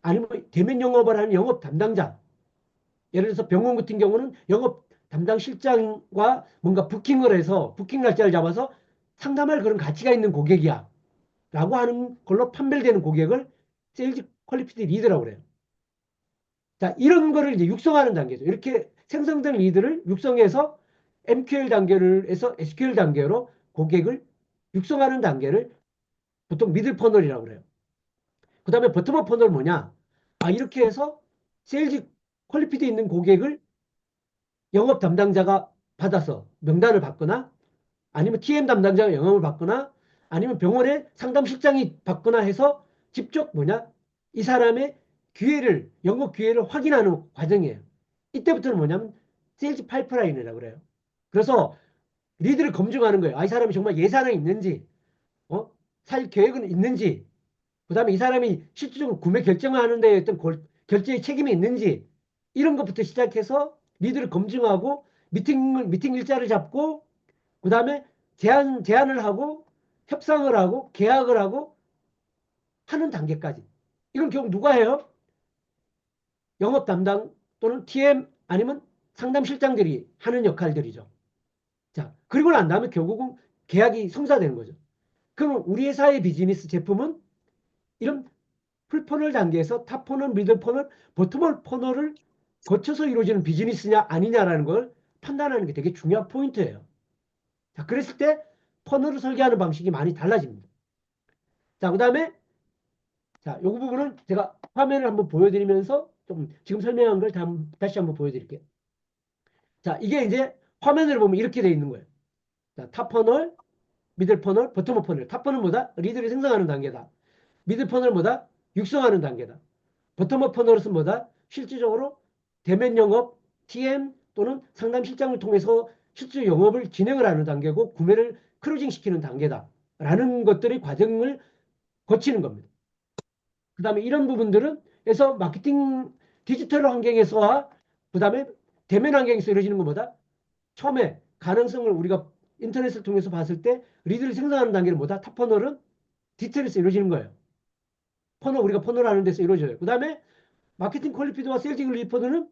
A: 아니면 대면 영업을 하는 영업 담당자. 예를 들어서 병원 같은 경우는 영업 담당 실장과 뭔가 부킹을 해서 부킹 날짜를 잡아서 상담할 그런 가치가 있는 고객이야. 라고 하는 걸로 판별되는 고객을 세일즈 퀄리피드 리드라고 그래요. 자, 이런 거를 이제 육성하는 단계죠. 이렇게 생성된 리드를 육성해서 MQL 단계를 해서 SQL 단계로 고객을 육성하는 단계를 보통 미들 퍼널이라고 그래요. 그 다음에 버텀업 퍼널 뭐냐? 이렇게 해서 세일즈 퀄리피드 있는 고객을 영업 담당자가 받아서 명단을 받거나 아니면 TM 담당자가 영업을 받거나 아니면 병원의 상담실장이 받거나 해서 직접 뭐냐? 이 사람의 영업 기회를 확인하는 과정이에요. 이때부터는 뭐냐면 세일즈 파이프라인이라고 그래요. 그래서 리드를 검증하는 거예요. 이 사람이 정말 예산이 있는지, 어? 살 계획은 있는지, 그 다음에 이 사람이 실질적으로 구매 결정하는 데 어떤 결제의 책임이 있는지, 이런 것부터 시작해서 리드를 검증하고 미팅 일자를 잡고, 그 다음에 제안을 하고, 협상을 하고, 계약을 하고 하는 단계까지. 이건 결국 누가 해요? 영업 담당 또는 TM 아니면 상담실장들이 하는 역할들이죠. 자, 그리고 난 다음에 결국은 계약이 성사되는 거죠. 그럼 우리 회사의 비즈니스 제품은 이런 풀퍼널 단계에서 탑퍼널, 미들퍼널, 버텀퍼널을 거쳐서 이루어지는 비즈니스냐 아니냐라는 걸 판단하는 게 되게 중요한 포인트예요. 자, 그랬을 때 퍼널을 설계하는 방식이 많이 달라집니다. 자, 그 다음에 자, 요 부분은 제가 화면을 한번 보여드리면서 좀 지금 설명한 걸 다시 한번 보여드릴게요. 자, 이게 이제 화면을 보면 이렇게 돼 있는 거예요. 자, 탑 퍼널, 미들 퍼널, 버텀업 퍼널. 탑 퍼널은 뭐다? 리드를 생성하는 단계다. 미들 퍼널은 뭐다? 육성하는 단계다. 버텀업 퍼널은 뭐다? 실질적으로 대면 영업, TM 또는 상담 실장을 통해서 실제 영업을 진행을 하는 단계고 구매를 크로징 시키는 단계다. 라는 것들의 과정을 거치는 겁니다. 그 다음에 이런 부분들은 그래서 마케팅 디지털 환경에서와 그 다음에 대면 환경에서 이루어지는 것보다 처음에 가능성을 우리가 인터넷을 통해서 봤을 때 리드를 생성하는 단계는 뭐다? 탑 퍼널은 디테일에서 이루어지는 거예요. 퍼널 우리가 퍼널 하는 데서 이루어져요. 그 다음에 마케팅 퀄리피드와 세일즈 리포드는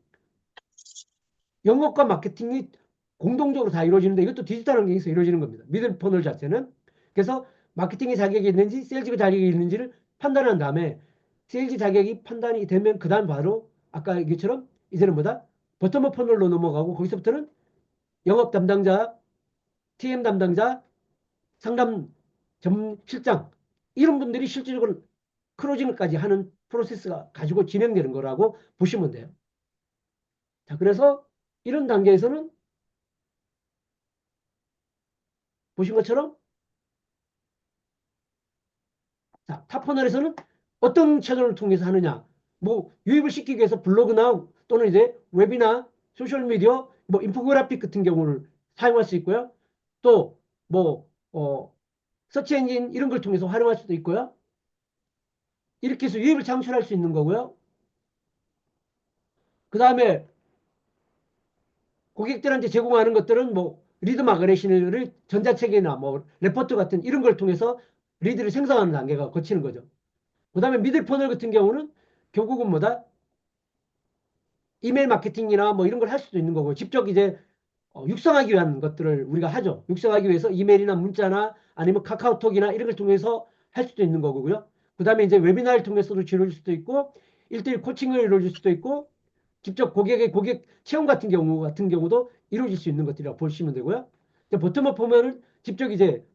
A: 영업과 마케팅이 공동적으로 다 이루어지는데 이것도 디지털 환경에서 이루어지는 겁니다. 미들 퍼널 자체는. 그래서 마케팅의 자격이 있는지 세일즈가 자격이 있는지를 판단한 다음에 세일즈 자격이 판단이 되면 그 다음 바로 아까 얘기처럼 이제는 뭐다? 버텀업 퍼널로 넘어가고 거기서부터는 영업 담당자, TM 담당자, 상담 전 실장 이런 분들이 실질적으로 크로징을까지 하는 프로세스가 가지고 진행되는 거라고 보시면 돼요. 자, 그래서 이런 단계에서는 보신 것처럼 자, 탑퍼널에서는 어떤 채널을 통해서 하느냐. 뭐 유입을 시키기 위해서 블로그나 또는 이제 웹이나 소셜미디어, 뭐 인포그래픽 같은 경우를 사용할 수 있고요. 또 뭐 서치 엔진 이런 걸 통해서 활용할 수도 있고요. 이렇게 해서 유입을 창출할 수 있는 거고요. 그 다음에 고객들한테 제공하는 것들은 뭐 리드 마그네시를 전자책이나 뭐 레포트 같은 이런 걸 통해서 리드를 생성하는 단계가 거치는 거죠. 그 다음에 미들 퍼널 같은 경우는 결국은 뭐다? 이메일 마케팅이나 뭐 이런 걸 할 수도 있는 거고 직접 이제 육성하기 위한 것들을 우리가 하죠. 육성하기 위해서 이메일이나 문자나 아니면 카카오톡이나 이런 걸 통해서 할 수도 있는 거고요. 그 다음에 이제 웨비나를 통해서도 이루어질 수도 있고 1대1 코칭을 이루어질 수도 있고 직접 고객의 고객 체험 같은 경우도 이루어질 수 있는 것들이라고 보시면 되고요. 보텀업 보면은 직접 이제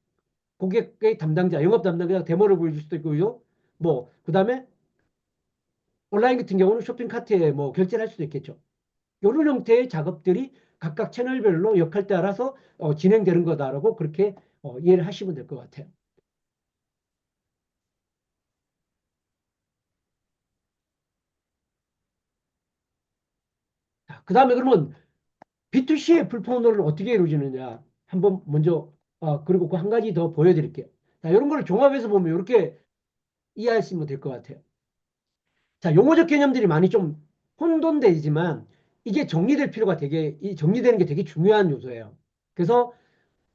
A: 고객의 담당자, 영업 담당자 데모를 보여줄 수도 있고요. 뭐, 그 다음에 온라인 같은 경우는 쇼핑 카트에 뭐 결제를 할 수도 있겠죠. 이런 형태의 작업들이 각각 채널별로 역할 따라서 진행되는 거다라고 그렇게 이해를 하시면 될 것 같아요. 그 다음에 그러면 B2C의 불편을 어떻게 이루어지느냐. 한번 먼저, 그리고 그 한 가지 더 보여드릴게요. 자, 이런 걸 종합해서 보면 이렇게 이해하시면 될 것 같아요. 자, 용어적 개념들이 많이 좀 혼돈되지만 이게 정리될 필요가 되게, 이 정리되는 게 되게 중요한 요소예요. 그래서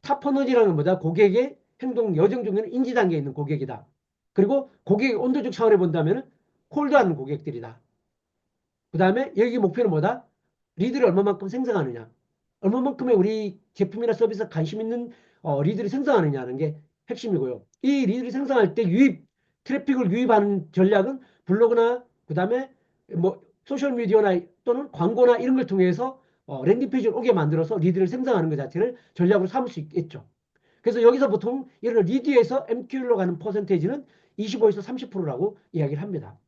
A: 탑퍼널이라는 건 뭐다? 고객의 행동 여정 중에는 인지 단계에 있는 고객이다. 그리고 고객의 온도적 차원에 본다면 콜드하는 고객들이다. 그 다음에 여기 목표는 뭐다? 리드를 얼마만큼 생성하느냐. 얼마만큼의 우리 제품이나 서비스에 관심 있는 리드를 생성하느냐는 게 핵심이고요. 이 리드를 생성할 때 트래픽을 유입하는 전략은 블로그나 그 다음에 뭐 소셜미디어나 또는 광고나 이런 걸 통해서 랜딩페이지를 오게 만들어서 리드를 생성하는 것 자체를 전략으로 삼을 수 있겠죠. 그래서 여기서 보통 이런 리드에서 MQ로 가는 퍼센테이지는 25에서 30%라고 이야기를 합니다.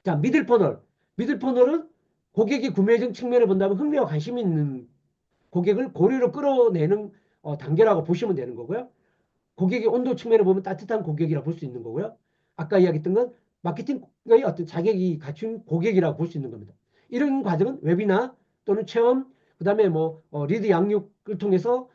A: 자, 미들 퍼널. 미들 퍼널은 고객이 구매적 측면을 본다면 흥미와 관심이 있는 고객을 고리로 끌어내는 단계라고 보시면 되는 거고요. 고객의 온도 측면을 보면 따뜻한 고객이라고 볼 수 있는 거고요. 아까 이야기했던 건 마케팅의 어떤 자격이 갖춘 고객이라고 볼 수 있는 겁니다. 이런 과정은 웹이나 또는 체험, 그 다음에 뭐 리드 양육을 통해서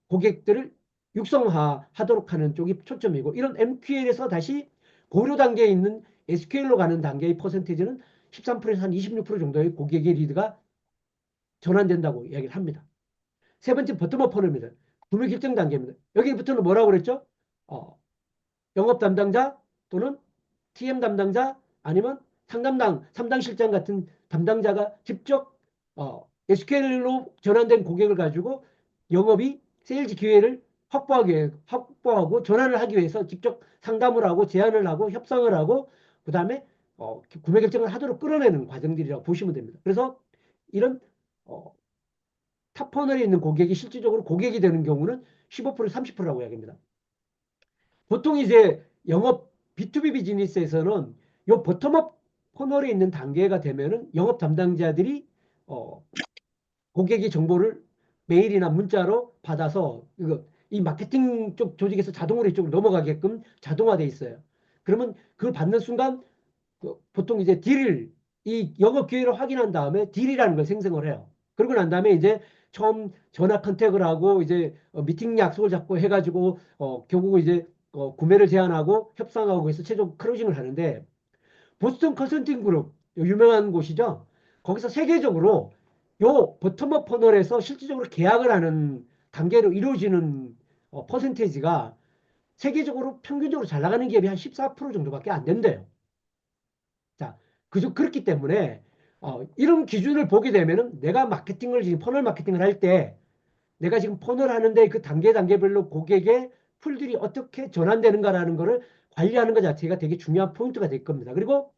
A: 고객들을 육성하도록 하는 쪽이 초점이고 이런 MQL에서 다시 고려 단계에 있는 SQL로 가는 단계의 퍼센테이지는 13%에서 한 26% 정도의 고객의 리드가 전환된다고 이야기를 합니다. 세 번째 버텀업 퍼널입니다. 구매 결정 단계입니다. 여기부터는 뭐라고 그랬죠? 어, 영업 담당자 또는 TM 담당자 아니면 상담당, 담당실장 같은 담당자가 직접 SQL로 전환된 고객을 가지고 영업이 세일즈 기회를 확보하고 전환을 하기 위해서 직접 상담을 하고 제안을 하고 협상을 하고 그다음에 구매 결정을 하도록 끌어내는 과정들이라고 보시면 됩니다. 그래서 이런 어, 탑 퍼널에 있는 고객이 실질적으로 고객이 되는 경우는 15% 30%라고 이야기합니다. 보통 이제 영업 B2B 비즈니스에서는 요 버텀업 퍼널에 있는 단계가 되면은 영업 담당자들이 어, 고객의 정보를 메일이나 문자로 받아서 이 마케팅 쪽 조직에서 자동으로 이쪽으로 넘어가게끔 자동화돼 있어요. 그러면 그걸 받는 순간 보통 이제 이 영업 기회를 확인한 다음에 딜이라는 걸 생성을 해요. 그러고 난 다음에 이제 처음 전화 컨택을 하고 이제 미팅 약속을 잡고 해가지고 결국 이제 구매를 제안하고 협상하고 해서 최종 클로징을 하는데 보스턴 컨설팅 그룹 유명한 곳이죠. 거기서 세계적으로 요 버텀업 퍼널에서 실질적으로 계약을 하는 단계로 이루어지는 퍼센테이지가 세계적으로 평균적으로 잘 나가는 기업이 한 14% 정도밖에 안 된대요. 자, 그렇기 때문에 이런 기준을 보게 되면은 내가 마케팅을 지금 퍼널 마케팅을 할 때 내가 지금 퍼널 하는데 그 단계별로 고객의 풀들이 어떻게 전환되는가라는 거를 관리하는 것 자체가 되게 중요한 포인트가 될 겁니다. 그리고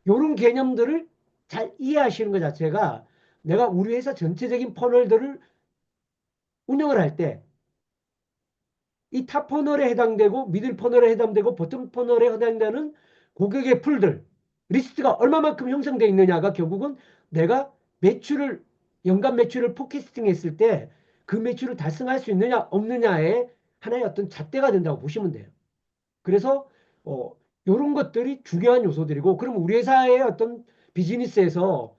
A: 이런 개념들을 잘 이해하시는 것 자체가 내가 우리 회사 전체적인 퍼널들을 운영을 할 때 이 탑 퍼널에 해당되고 미들 퍼널에 해당되고 보통 퍼널에 해당되는 고객의 풀들 리스트가 얼마만큼 형성되어 있느냐가 결국은 내가 매출을 연간 매출을 포캐스팅 했을 때 그 매출을 달성할 수 있느냐 없느냐의 하나의 어떤 잣대가 된다고 보시면 돼요. 그래서 이런 것들이 중요한 요소들이고 그럼 우리 회사의 어떤 비즈니스에서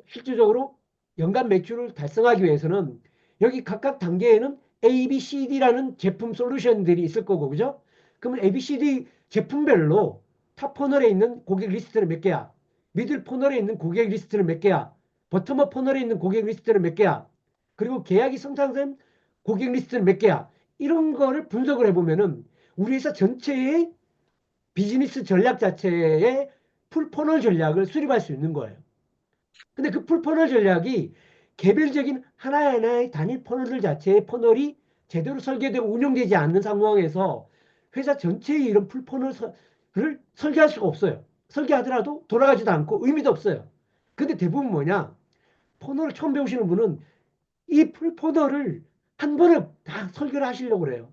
A: 실질적으로 연간 매출을 달성하기 위해서는 여기 각각 단계에는 A, B, C, D라는 제품 솔루션들이 있을 거고 그죠? 그러면 A, B, C, D 제품별로 탑 퍼널에 있는 고객 리스트는 몇 개야? 미들 퍼널에 있는 고객 리스트는 몇 개야? 버텀업 퍼널에 있는 고객 리스트는 몇 개야? 그리고 계약이 성사된 고객 리스트는 몇 개야? 이런 거를 분석을 해보면은 우리 회사 전체의 비즈니스 전략 자체의 풀퍼널 전략을 수립할 수 있는 거예요. 근데 그 풀퍼널 전략이 개별적인 하나하나의 단일 퍼널들 자체의 퍼널이 제대로 설계되고 운영되지 않는 상황에서 회사 전체의 이런 풀퍼널을 설계할 수가 없어요. 설계하더라도 돌아가지도 않고 의미도 없어요. 근데 대부분 뭐냐? 퍼널을 처음 배우시는 분은 이 풀퍼널을 한 번에 다 설계를 하시려고 그래요.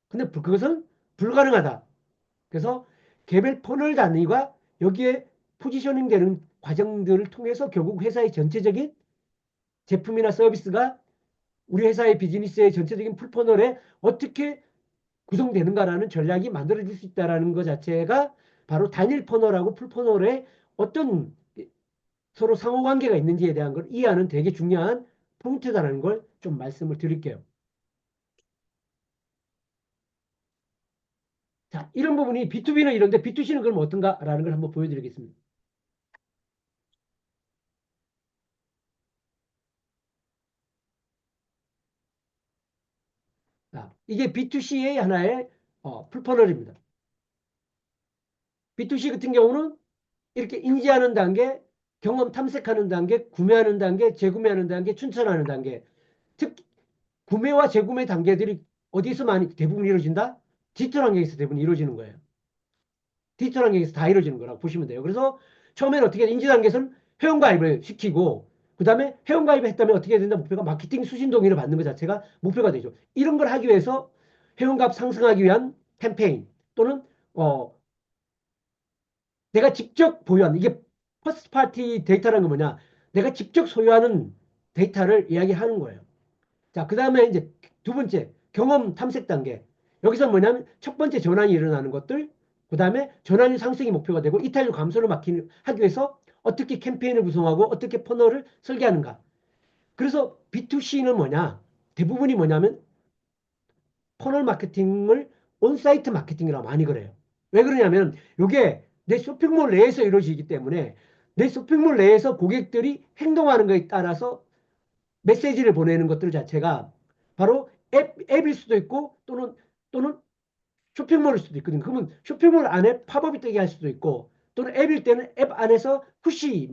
A: 근데 그것은 불가능하다. 그래서 개별 퍼널 단위가 여기에 포지셔닝 되는 과정들을 통해서 결국 회사의 전체적인 제품이나 서비스가 우리 회사의 비즈니스의 전체적인 풀퍼널에 어떻게 구성되는가라는 전략이 만들어질 수 있다는 것 자체가 바로 단일 퍼널하고 풀퍼널의 어떤 서로 상호관계가 있는지에 대한 걸 이해하는 되게 중요한 포인트다라는 걸 좀 말씀을 드릴게요. 자, 이런 부분이 B2B는 이런데 B2C는 그럼 어떤가라는 걸 한번 보여드리겠습니다. 자, 이게 B2C의 하나의 풀퍼널입니다. B2C 같은 경우는 이렇게 인지하는 단계, 경험 탐색하는 단계, 구매하는 단계, 재구매하는 단계, 추천하는 단계. 특히 구매와 재구매 단계들이 어디서 많이 대부분 이루어진다? 디지털 환경에서 대부분 이루어지는 거예요. 디지털 환경에서 다 이루어지는 거라고 보시면 돼요. 그래서 처음에는 어떻게 인지 단계에서는 회원가입을 시키고 그다음에 회원가입을 했다면 어떻게 해야 된다? 목표가 마케팅 수신 동의를 받는 것 자체가 목표가 되죠. 이런 걸 하기 위해서 회원가입 상승하기 위한 캠페인 또는 어, 내가 직접 보유한 이게 퍼스트 파티 데이터라는 건 뭐냐? 내가 직접 소유하는 데이터를 이야기하는 거예요. 자, 그 다음에 이제 두 번째 경험 탐색 단계. 여기서 뭐냐면 첫 번째 전환이 일어나는 것들, 그 다음에 전환율 상승이 목표가 되고 이탈률 감소를 하기 위해서 어떻게 캠페인을 구성하고 어떻게 퍼널을 설계하는가. 그래서 B2C는 뭐냐? 대부분이 뭐냐면 퍼널 마케팅을 온사이트 마케팅이라고 많이 그래요. 왜 그러냐면 이게 내 쇼핑몰 내에서 이루어지기 때문에 내 쇼핑몰 내에서 고객들이 행동하는 것에 따라서 메시지를 보내는 것들 자체가 바로 앱일 수도 있고 또는 쇼핑몰일 수도 있거든요. 그러면 쇼핑몰 안에 팝업이 뜨게 할 수도 있고 또는 앱일 때는 앱 안에서 푸시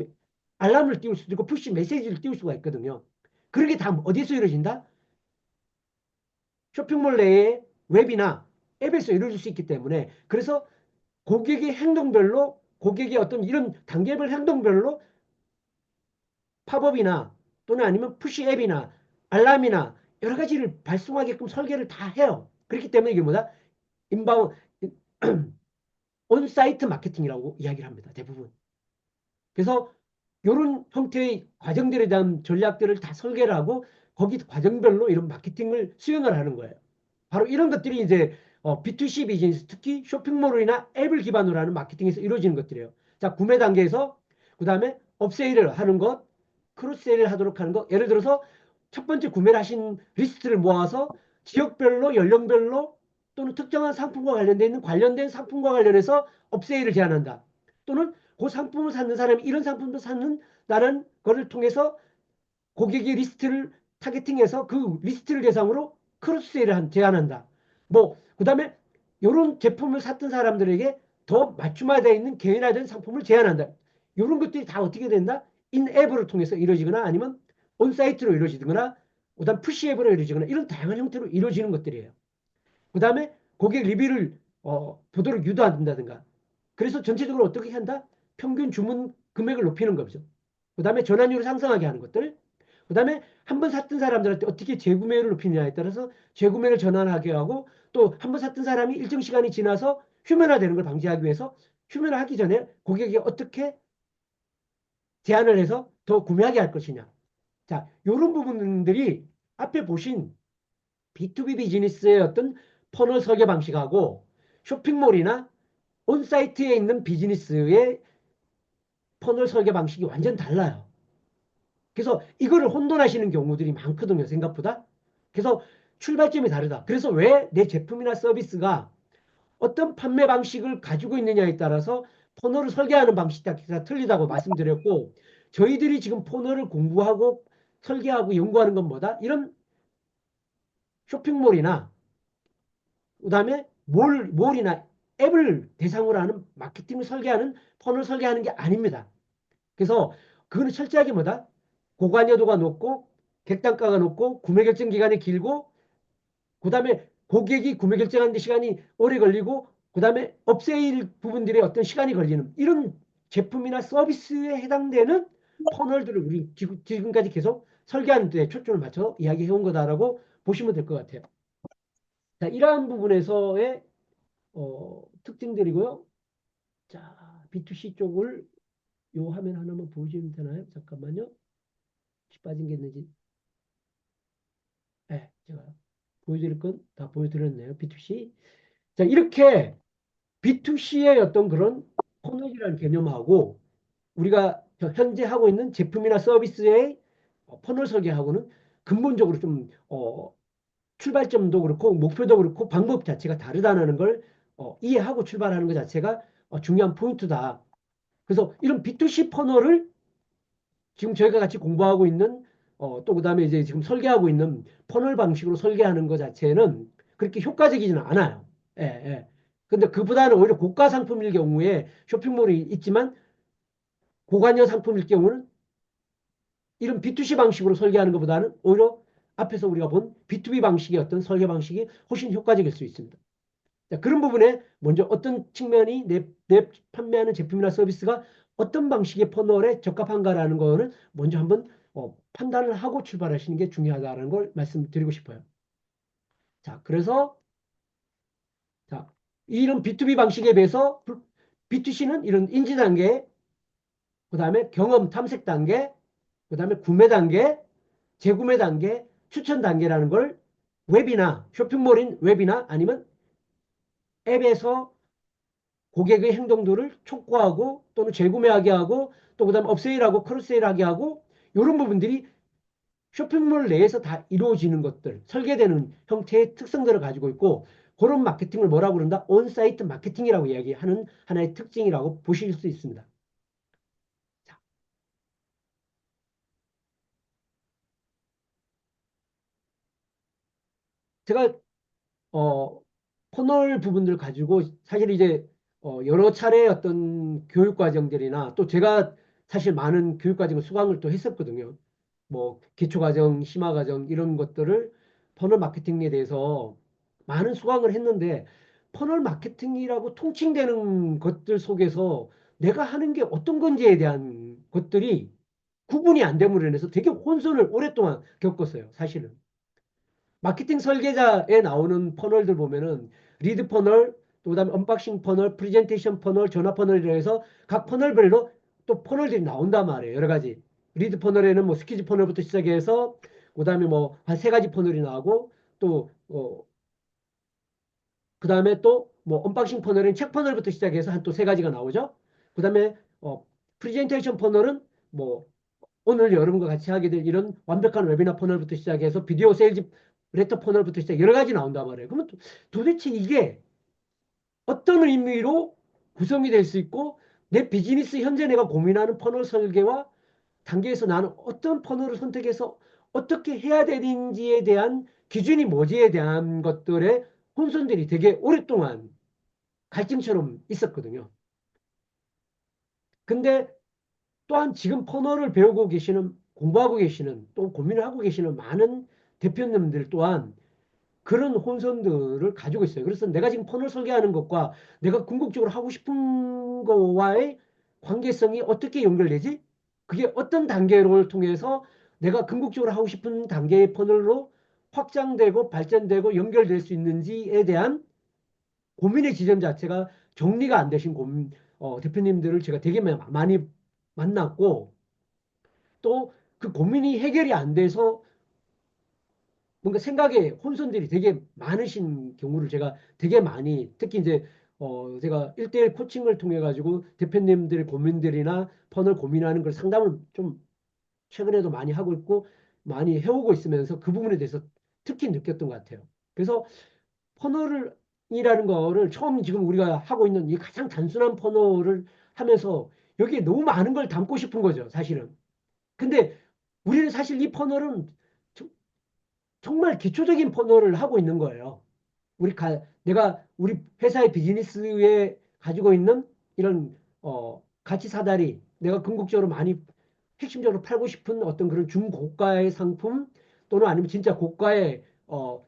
A: 알람을 띄울 수도 있고 푸시 메시지를 띄울 수가 있거든요. 그런 게 다 어디서 이루어진다? 쇼핑몰 내에 웹이나 앱에서 이루어질 수 있기 때문에 그래서 고객의 행동별로 고객의 어떤 이런 단계별 행동별로 팝업이나 또는 아니면 푸시 앱이나 알람이나 여러 가지를 발송하게끔 설계를 다 해요. 그렇기 때문에 이게 뭐다? 인바운 온사이트 마케팅이라고 이야기를 합니다. 대부분. 그래서 이런 형태의 과정들에 대한 전략들을 다 설계를 하고 거기 과정별로 이런 마케팅을 수행을 하는 거예요. 바로 이런 것들이 이제 B2C 비즈니스 특히 쇼핑몰이나 앱을 기반으로 하는 마케팅에서 이루어지는 것들이에요. 자, 구매 단계에서 그다음에 업세일을 하는 것, 크로스세일을 하도록 하는 것. 예를 들어서 첫 번째 구매를 하신 리스트를 모아서 지역별로 연령별로 또는 특정한 상품과 관련된 있는 관련된 상품과 관련해서 업세일을 제한한다. 또는 그 상품을 사는 사람이 이런 상품도 사는다는 것을 통해서 고객의 리스트를 타겟팅해서 그 리스트를 대상으로 크로스세일을 제한한다. 뭐 그다음에 이런 제품을 샀던 사람들에게 더 맞춤화되어 있는 개인화된 상품을 제한한다. 이런 것들이 다 어떻게 된다? 인앱을 통해서 이루어지거나 아니면 온사이트로 이루어지거나 그다음 푸시 앱으로 이루어지거나 이런 다양한 형태로 이루어지는 것들이에요. 그다음에 고객 리뷰를 보도록 유도한다든가. 그래서 전체적으로 어떻게 한다? 평균 주문 금액을 높이는 거죠. 그다음에 전환율을 상승하게 하는 것들. 그다음에 한 번 샀던 사람들한테 어떻게 재구매를 높이느냐에 따라서 재구매를 전환하게 하고 또 한 번 샀던 사람이 일정 시간이 지나서 휴면화되는 걸 방지하기 위해서 휴면화하기 전에 고객이 어떻게 제한을 해서 더 구매하게 할 것이냐. 자, 이런 부분들이 앞에 보신 B2B 비즈니스의 어떤 퍼널 설계 방식하고 쇼핑몰이나 온사이트에 있는 비즈니스의 퍼널 설계 방식이 완전 달라요. 그래서 이거를 혼돈하시는 경우들이 많거든요, 생각보다. 그래서 출발점이 다르다. 그래서 왜 내 제품이나 서비스가 어떤 판매 방식을 가지고 있느냐에 따라서 퍼널을 설계하는 방식이 다 틀리다고 말씀드렸고, 저희들이 지금 퍼널을 공부하고 설계하고 연구하는 건 뭐다? 이런 쇼핑몰이나 그다음에 몰이나 앱을 대상으로 하는 마케팅을 설계하는 펀을 설계하는 게 아닙니다. 그래서 그거는 철저하게 뭐다? 고관여도가 높고 객단가가 높고 구매 결정 기간이 길고 그다음에 고객이 구매 결정하는 데 시간이 오래 걸리고 그다음에 업세일 부분들의 어떤 시간이 걸리는 이런 제품이나 서비스에 해당되는 퍼널들을 우리 지금까지 계속 설계하는 데 초점을 맞춰 이야기해 온 거다라고 보시면 될 것 같아요. 자, 이러한 부분에서의 특징들이고요. 자, B2C 쪽을 요 화면 하나만 보여주면 되나요? 잠깐만요. 혹시 빠진 게 있는지. 네, 제가 보여드릴 건 다 보여드렸네요. B2C. 자, 이렇게 B2C의 어떤 그런 퍼널이라는 개념하고 우리가 현재 하고 있는 제품이나 서비스의 퍼널 설계하고는 근본적으로 좀 출발점도 그렇고 목표도 그렇고 방법 자체가 다르다는 걸 이해하고 출발하는 것 자체가 중요한 포인트다. 그래서 이런 B2C 퍼널을 지금 저희가 같이 공부하고 있는 또 그다음에 이제 지금 설계하고 있는 퍼널 방식으로 설계하는 것 자체는 그렇게 효과적이지는 않아요. 예, 예. 근데 그보다는 오히려 고가 상품일 경우에 쇼핑몰이 있지만 고관여 상품일 경우는 이런 B2C 방식으로 설계하는 것보다는 오히려 앞에서 우리가 본 B2B 방식의 어떤 설계 방식이 훨씬 효과적일 수 있습니다. 자, 그런 부분에 먼저 어떤 측면이 내 판매하는 제품이나 서비스가 어떤 방식의 퍼널에 적합한가라는 거는 먼저 한번 판단을 하고 출발하시는 게 중요하다는 걸 말씀드리고 싶어요. 자, 그래서 자, 이런 B2B 방식에 비해서 B2C는 이런 인지 단계, 그 다음에 경험 탐색 단계, 그 다음에 구매 단계, 재구매 단계, 추천 단계라는 걸 웹이나 쇼핑몰인 웹이나 아니면 앱에서 고객의 행동들을 촉구하고 또는 재구매하게 하고 또 그다음 업세일하고 크로스세일하게 하고 이런 부분들이 쇼핑몰 내에서 다 이루어지는 것들 설계되는 형태의 특성들을 가지고 있고 그런 마케팅을 뭐라고 그런다? 온사이트 마케팅이라고 이야기하는 하나의 특징이라고 보실 수 있습니다. 자, 제가 어, 퍼널 부분들 가지고 사실 이제 여러 차례 어떤 교육 과정들이나 또 제가 사실 많은 교육 과정을 수강을 또 했었거든요. 뭐 기초과정, 심화과정 이런 것들을 퍼널 마케팅에 대해서 많은 수강을 했는데 퍼널 마케팅이라고 통칭되는 것들 속에서 내가 하는 게 어떤 건지에 대한 것들이 구분이 안 됨으로 인해서 되게 혼선을 오랫동안 겪었어요, 사실은. 마케팅 설계자에 나오는 퍼널들 보면은 리드 퍼널, 또 그다음에 언박싱 퍼널, 프레젠테이션 퍼널, 전화 퍼널이라 해서 각 퍼널별로 또 퍼널들이 나온단 말이에요. 여러 가지. 리드 퍼널에는 뭐 스키즈 퍼널부터 시작해서 그다음에 뭐 한 세 가지 퍼널이 나오고 또 그다음에 또 뭐 언박싱 퍼널은 책 퍼널부터 시작해서 한 또 세 가지가 나오죠. 그다음에 프레젠테이션 퍼널은 뭐 오늘 여러분과 같이 하게 될 이런 완벽한 웨비나 퍼널부터 시작해서 비디오 세일즈 레터 퍼널부터 시작 여러 가지 나온단 말이에요. 그러면 도대체 이게 어떤 의미로 구성이 될 수 있고 내 비즈니스 현재 내가 고민하는 퍼널 설계와 단계에서 나는 어떤 퍼널을 선택해서 어떻게 해야 되는지에 대한 기준이 뭐지에 대한 것들의 혼선들이 되게 오랫동안 갈증처럼 있었거든요. 근데 또한 지금 퍼널을 배우고 계시는 공부하고 계시는 또 고민을 하고 계시는 많은 대표님들 또한 그런 혼선들을 가지고 있어요. 그래서 내가 지금 퍼널 설계하는 것과 내가 궁극적으로 하고 싶은 거와의 관계성이 어떻게 연결되지? 그게 어떤 단계를 통해서 내가 궁극적으로 하고 싶은 단계의 퍼널로 확장되고 발전되고 연결될 수 있는지에 대한 고민의 지점 자체가 정리가 안 되신 대표님들을 제가 되게 많이 만났고 또 그 고민이 해결이 안 돼서 뭔가 생각에 혼선들이 되게 많으신 경우를 제가 되게 많이 특히 이제 제가 1대1 코칭을 통해 가지고 대표님들의 고민들이나 펀을 고민하는 걸 상담을 좀 최근에도 많이 하고 있고 많이 해오고 있으면서 그 부분에 대해서 특히 느꼈던 것 같아요. 그래서 퍼널이라는 거를 처음 지금 우리가 하고 있는 이 가장 단순한 퍼널을 하면서 여기에 너무 많은 걸 담고 싶은 거죠, 사실은. 근데 우리는 사실 이 퍼널은 정말 기초적인 퍼널을 하고 있는 거예요. 내가 우리 회사의 비즈니스에 가지고 있는 이런 가치 사다리, 내가 궁극적으로 많이 핵심적으로 팔고 싶은 어떤 그런 중고가의 상품 또는 아니면 진짜 고가의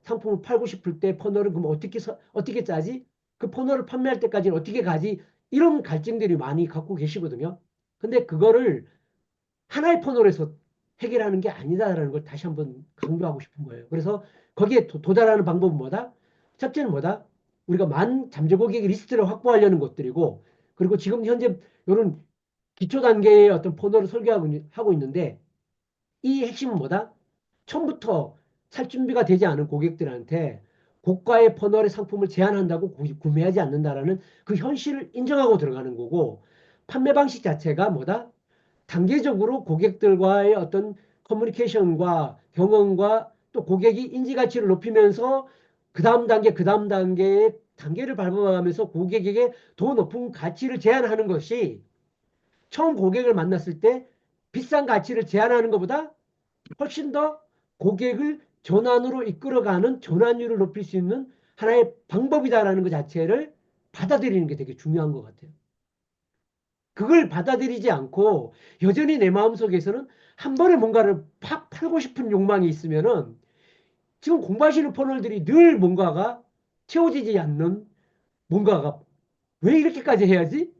A: 상품을 팔고 싶을 때 퍼널은 그럼 어떻게 짜지? 그 퍼널을 판매할 때까지는 어떻게 가지? 이런 갈증들이 많이 갖고 계시거든요. 근데 그거를 하나의 터널에서 해결하는 게 아니다라는 걸 다시 한번 강조하고 싶은 거예요. 그래서 거기에 도달하는 방법은 뭐다? 첫째는 뭐다? 우리가 만 잠재 고객 리스트를 확보하려는 것들이고, 그리고 지금 현재 이런 기초 단계의 어떤 포널을 설계하고 있는데, 이 핵심은 뭐다? 처음부터 살 준비가 되지 않은 고객들한테 고가의 퍼널의 상품을 제한한다고 구매하지 않는다라는 그 현실을 인정하고 들어가는 거고, 판매 방식 자체가 뭐다? 단계적으로 고객들과의 어떤 커뮤니케이션과 경험과 또 고객이 인지 가치를 높이면서 그 다음 단계, 그 다음 단계의 단계를 밟아가면서 고객에게 더 높은 가치를 제안하는 것이 처음 고객을 만났을 때 비싼 가치를 제안하는 것보다 훨씬 더 고객을 전환으로 이끌어가는 전환율을 높일 수 있는 하나의 방법이다라는 것 자체를 받아들이는 게 되게 중요한 것 같아요. 그걸 받아들이지 않고 여전히 내 마음속에서는 한 번에 뭔가를 팍 팔고 싶은 욕망이 있으면은 지금 공부하시는 퍼널들이 늘 뭔가가 채워지지 않는 뭔가가 왜 이렇게까지 해야지?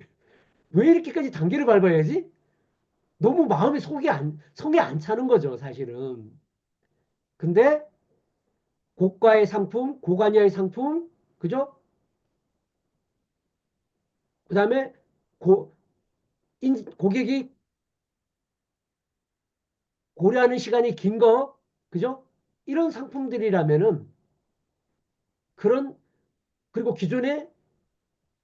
A: 왜 이렇게까지 단계를 밟아야지? 너무 마음이 속이 안 차는 거죠, 사실은. 근데 고가의 상품, 고관여의 상품, 그죠? 그 다음에 고객이 고려하는 시간이 긴 거, 그죠? 이런 상품들이라면은 그런 그리고 기존에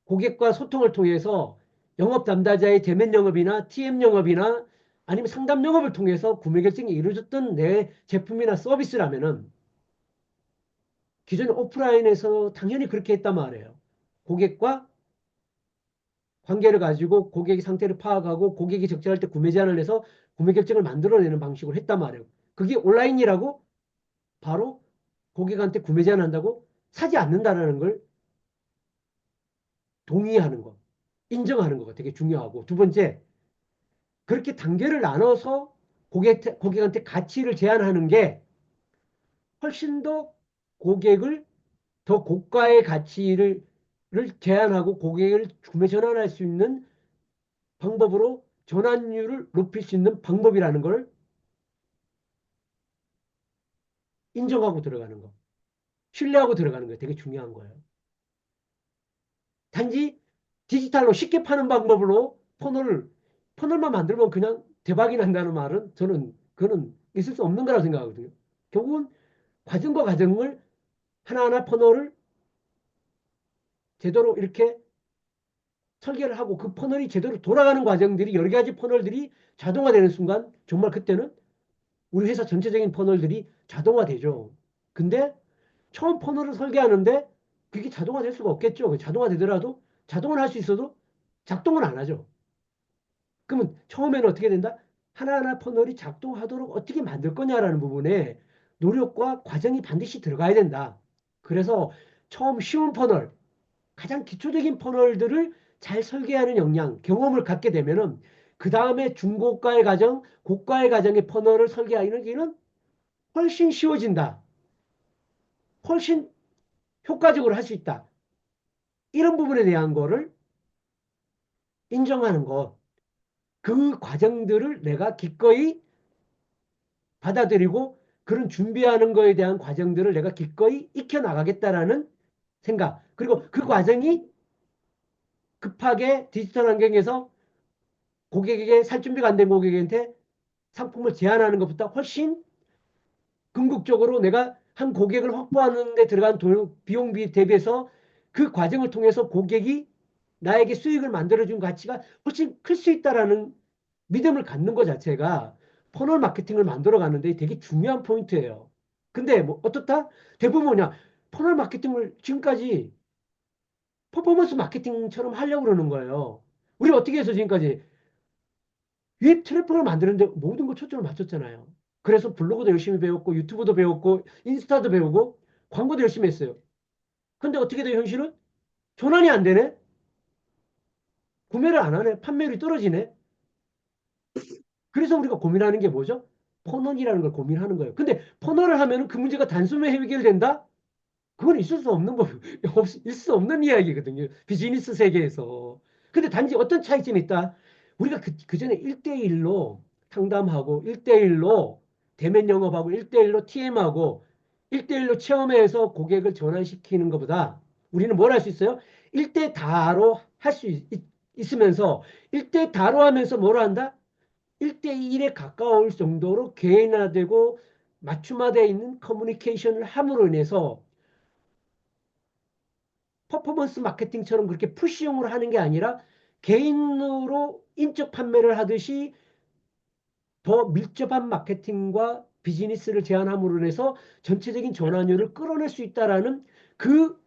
A: 고객과 소통을 통해서 영업 담당자의 대면 영업이나 TM 영업이나 아니면 상담 영업을 통해서 구매 결정이 이루어졌던 내 제품이나 서비스라면은 기존 오프라인에서 당연히 그렇게 했단 말이에요. 고객과 관계를 가지고 고객의 상태를 파악하고 고객이 적절할 때 구매 제안을 해서 구매 결정을 만들어내는 방식으로 했단 말이에요. 그게 온라인이라고 바로 고객한테 구매 제안한다고 사지 않는다라는 걸 동의하는 거. 인정하는 거가 되게 중요하고, 두 번째, 그렇게 단계를 나눠서 고객한테 가치를 제안하는 게 훨씬 더 고객을 더 고가의 가치를 제한하고 고객을 구매 전환할 수 있는 방법으로 전환율을 높일 수 있는 방법이라는 걸 인정하고 들어가는 거. 신뢰하고 들어가는 거 되게 중요한 거예요. 단지 디지털로 쉽게 파는 방법으로 퍼널만 만들면 그냥 대박이 난다는 말은 저는 그거는 있을 수 없는 거라고 생각하거든요. 결국은 과정과 과정을 하나하나 퍼널을 제대로 이렇게 설계를 하고 그 퍼널이 제대로 돌아가는 과정들이 여러 가지 퍼널들이 자동화되는 순간 정말 그때는 우리 회사 전체적인 퍼널들이 자동화되죠. 근데 처음 퍼널을 설계하는데 그게 자동화될 수가 없겠죠. 자동화되더라도 자동을 할 수 있어도 작동은 안 하죠. 그러면 처음에는 어떻게 된다? 하나하나 퍼널이 작동하도록 어떻게 만들 거냐라는 부분에 노력과 과정이 반드시 들어가야 된다. 그래서 처음 쉬운 퍼널, 가장 기초적인 퍼널들을 잘 설계하는 역량, 경험을 갖게 되면은 그 다음에 중고가의 과정, 고가의 과정의 퍼널을 설계하는 게는 훨씬 쉬워진다. 훨씬 효과적으로 할 수 있다. 이런 부분에 대한 거를 인정하는 것. 그 과정들을 내가 기꺼이 받아들이고 그런 준비하는 거에 대한 과정들을 내가 기꺼이 익혀나가겠다라는 생각. 그리고 그 과정이 급하게 디지털 환경에서 고객에게 살 준비가 안 된 고객한테 상품을 제안하는 것보다 훨씬 궁극적으로 내가 한 고객을 확보하는 데 들어간 비용비 대비해서 그 과정을 통해서 고객이 나에게 수익을 만들어준 가치가 훨씬 클 수 있다라는 믿음을 갖는 것 자체가 퍼널 마케팅을 만들어 가는데 되게 중요한 포인트예요. 근데 뭐 어떻다? 대부분 뭐냐? 퍼널 마케팅을 지금까지 퍼포먼스 마케팅처럼 하려고 그러는 거예요. 우리 어떻게 해서 지금까지 웹 트래픽을 만드는데 모든 걸 초점을 맞췄잖아요. 그래서 블로그도 열심히 배웠고 유튜브도 배웠고 인스타도 배우고 광고도 열심히 했어요. 근데 어떻게 돼 현실은? 전환이 안 되네? 구매를 안 하네? 판매율이 떨어지네? 그래서 우리가 고민하는 게 뭐죠? 퍼널이라는 걸 고민하는 거예요. 근데 퍼널을 하면 그 문제가 단숨에 해결된다? 그건 있을 수 없는 법, 있을 수 없는 이야기거든요. 비즈니스 세계에서. 근데 단지 어떤 차이점이 있다. 우리가 그전에 1대1로 상담하고 1대1로 대면 영업하고 1대1로 TM하고 1대1로 체험해서 고객을 전환시키는 것보다 우리는 뭘 할 수 있어요? 1대 다로 할 수 있으면서 1대 다로 하면서 뭘 한다? 1대1에 가까울 정도로 개인화되고 맞춤화되어 있는 커뮤니케이션을 함으로 인해서 퍼포먼스 마케팅처럼 그렇게 푸시용으로 하는 게 아니라 개인으로 인적 판매를 하듯이 더 밀접한 마케팅과 비즈니스를 제한함으로 인해서 전체적인 전환율을 끌어낼 수 있다라는 그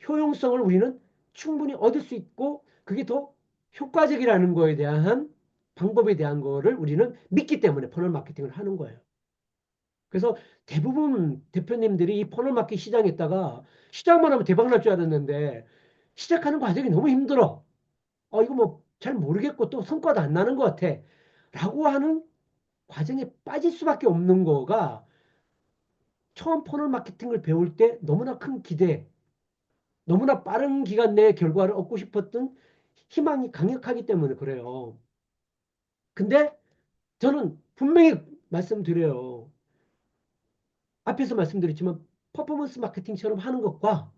A: 효용성을 우리는 충분히 얻을 수 있고 그게 더 효과적이라는 거에 대한 방법에 대한 거를 우리는 믿기 때문에 퍼널 마케팅을 하는 거예요. 그래서 대부분 대표님들이 이 퍼널 마케팅 시장했다가 시작만 하면 대박 날 줄 알았는데 시작하는 과정이 너무 힘들어. 이거 뭐 잘 모르겠고 또 성과도 안 나는 것 같아. 라고 하는 과정에 빠질 수밖에 없는 거가 처음 퍼널 마케팅을 배울 때 너무나 큰 기대, 너무나 빠른 기간 내에 결과를 얻고 싶었던 희망이 강력하기 때문에 그래요. 근데 저는 분명히 말씀드려요. 앞에서 말씀드렸지만 퍼포먼스 마케팅처럼 하는 것과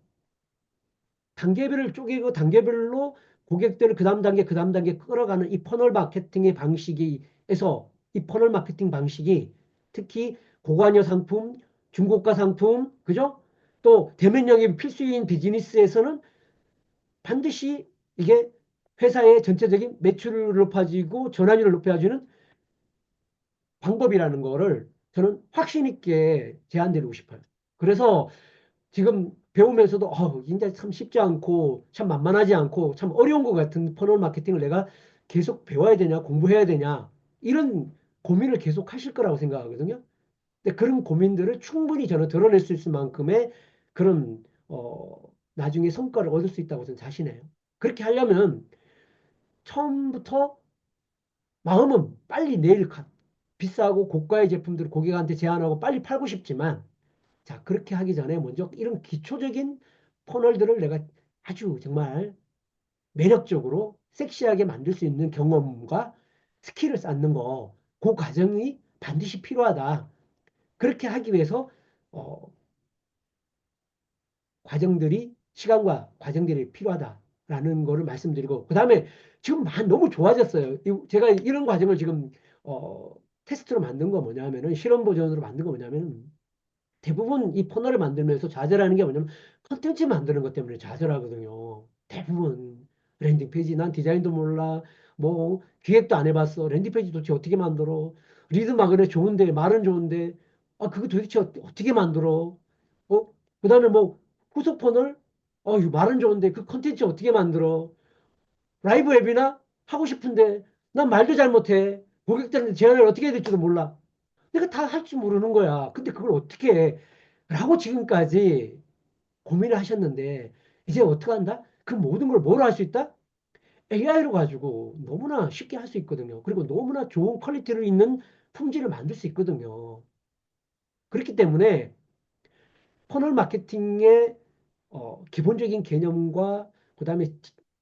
A: 단계별을 쪼개고 단계별로 고객들을 그 다음 단계, 그 다음 단계 끌어가는 이 퍼널 마케팅의 방식에서 이 퍼널 마케팅 방식이 특히 고관여 상품, 중고가 상품, 그죠? 또 대면 영입 필수인 비즈니스에서는 반드시 이게 회사의 전체적인 매출을 높아지고 전환율을 높여주는 방법이라는 거를 저는 확신 있게 제안드리고 싶어요. 그래서 지금 배우면서도 진짜 참 쉽지 않고 참 만만하지 않고 참 어려운 것 같은 퍼널 마케팅을 내가 계속 배워야 되냐 공부해야 되냐 이런 고민을 계속 하실 거라고 생각하거든요. 근데 그런 고민들을 충분히 저는 드러낼 수 있을 만큼의 그런 나중에 성과를 얻을 수 있다고 저는 자신해요. 그렇게 하려면 처음부터 마음은 빨리 내일 비싸고 고가의 제품들을 고객한테 제안하고 빨리 팔고 싶지만, 자, 그렇게 하기 전에 먼저 이런 기초적인 퍼널들을 내가 아주 정말 매력적으로 섹시하게 만들 수 있는 경험과 스킬을 쌓는 거, 그 과정이 반드시 필요하다. 그렇게 하기 위해서 어, 과정들이 시간과 과정들이 필요하다라는 거를 말씀드리고, 그다음에 지금 너무 좋아졌어요. 제가 이런 과정을 지금 어, 테스트로 만든 거 뭐냐면은, 실험 버전으로 만든 거 뭐냐면은, 대부분 이 퍼널을 만들면서 좌절하는 게 뭐냐면 컨텐츠 만드는 것 때문에 좌절하거든요. 대부분 랜딩 페이지, 난 디자인도 몰라, 뭐 기획도 안 해봤어, 랜딩 페이지 도대체 어떻게 만들어, 리드 마그넷 좋은데 말은 좋은데 그거 도대체 어떻게 만들어, 그다음에 뭐 후속 퍼널, 이거 말은 좋은데 그 컨텐츠 어떻게 만들어, 라이브 앱이나 하고 싶은데 난 말도 잘 못해, 고객들한테 제안을 어떻게 해야 될지도 몰라, 내가 다 할 줄 모르는 거야. 근데 그걸 어떻게 해? 라고 지금까지 고민을 하셨는데, 이제 어떻게 한다? 그 모든 걸 뭐로 할 수 있다? AI로 가지고 너무나 쉽게 할 수 있거든요. 그리고 너무나 좋은 퀄리티를 있는 품질을 만들 수 있거든요. 그렇기 때문에 퍼널 마케팅의 기본적인 개념과 그다음에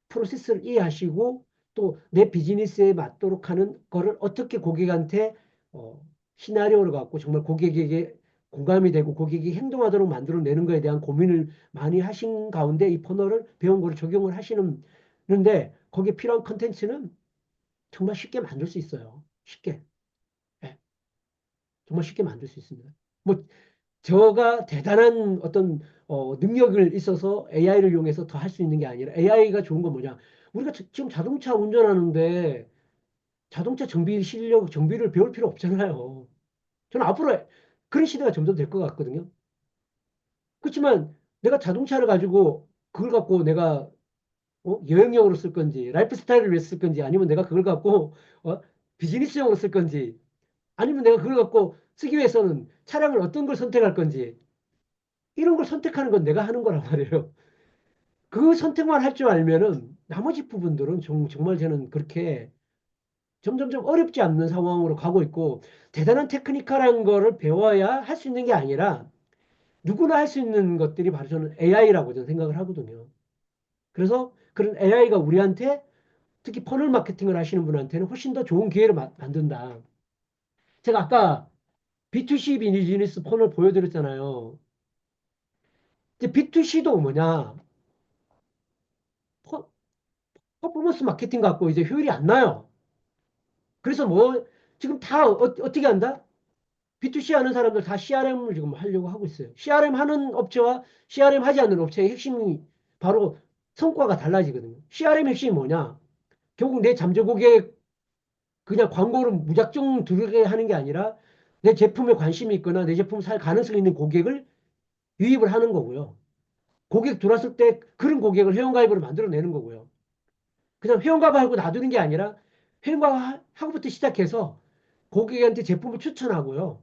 A: 프로세스를 이해하시고, 또 내 비즈니스에 맞도록 하는 거를 어떻게 고객한테 어, 시나리오를 갖고 정말 고객에게 공감이 되고 고객이 행동하도록 만들어내는 거에 대한 고민을 많이 하신 가운데 이 퍼널을 배운 거를 적용을 하시는데, 거기에 필요한 컨텐츠는 정말 쉽게 만들 수 있어요. 쉽게. 예, 정말 쉽게 만들 수 있습니다. 뭐 저가 대단한 어떤 능력을 있어서 AI를 이용해서 더 할 수 있는 게 아니라, AI가 좋은 건 뭐냐? 우리가 지금 자동차 운전하는데 자동차 정비 실력, 정비를 배울 필요 없잖아요. 저는 앞으로 그런 시대가 점점 될 것 같거든요. 그렇지만 내가 자동차를 가지고 그걸 갖고 내가 여행용으로 쓸 건지, 라이프 스타일을 위해 쓸 건지, 아니면 내가 그걸 갖고 어, 비즈니스용으로 쓸 건지, 아니면 내가 그걸 갖고 쓰기 위해서는 차량을 어떤 걸 선택할 건지, 이런 걸 선택하는 건 내가 하는 거란 말이에요. 그 선택만 할 줄 알면은 나머지 부분들은 정말 저는 그렇게 점점점 어렵지 않는 상황으로 가고 있고, 대단한 테크니컬한 거를 배워야 할 수 있는 게 아니라 누구나 할 수 있는 것들이 바로 저는 AI라고 저는 생각을 하거든요. 그래서 그런 AI가 우리한테, 특히 퍼널 마케팅을 하시는 분한테는 훨씬 더 좋은 기회를 만든다. 제가 아까 B2C 비즈니스 퍼널 보여드렸잖아요. 이제 B2C도 뭐냐, 퍼, 퍼포먼스 마케팅 갖고 이제 효율이 안 나요. 그래서 뭐 지금 다 떻게 한다? B2C 하는 사람들 다 CRM을 지금 하려고 하고 있어요. CRM 하는 업체와 CRM 하지 않는 업체의 핵심이 바로 성과가 달라지거든요. CRM 핵심이 뭐냐? 결국 내 잠재 고객 그냥 광고를 무작정 들게 하는 게 아니라, 내 제품에 관심이 있거나 내 제품 살 가능성이 있는 고객을 유입을 하는 거고요. 고객 들어왔을 때 그런 고객을 회원가입으로 만들어내는 거고요. 그냥 회원가입하고 놔두는 게 아니라 회원가입하고부터 시작해서 고객한테 제품을 추천하고요.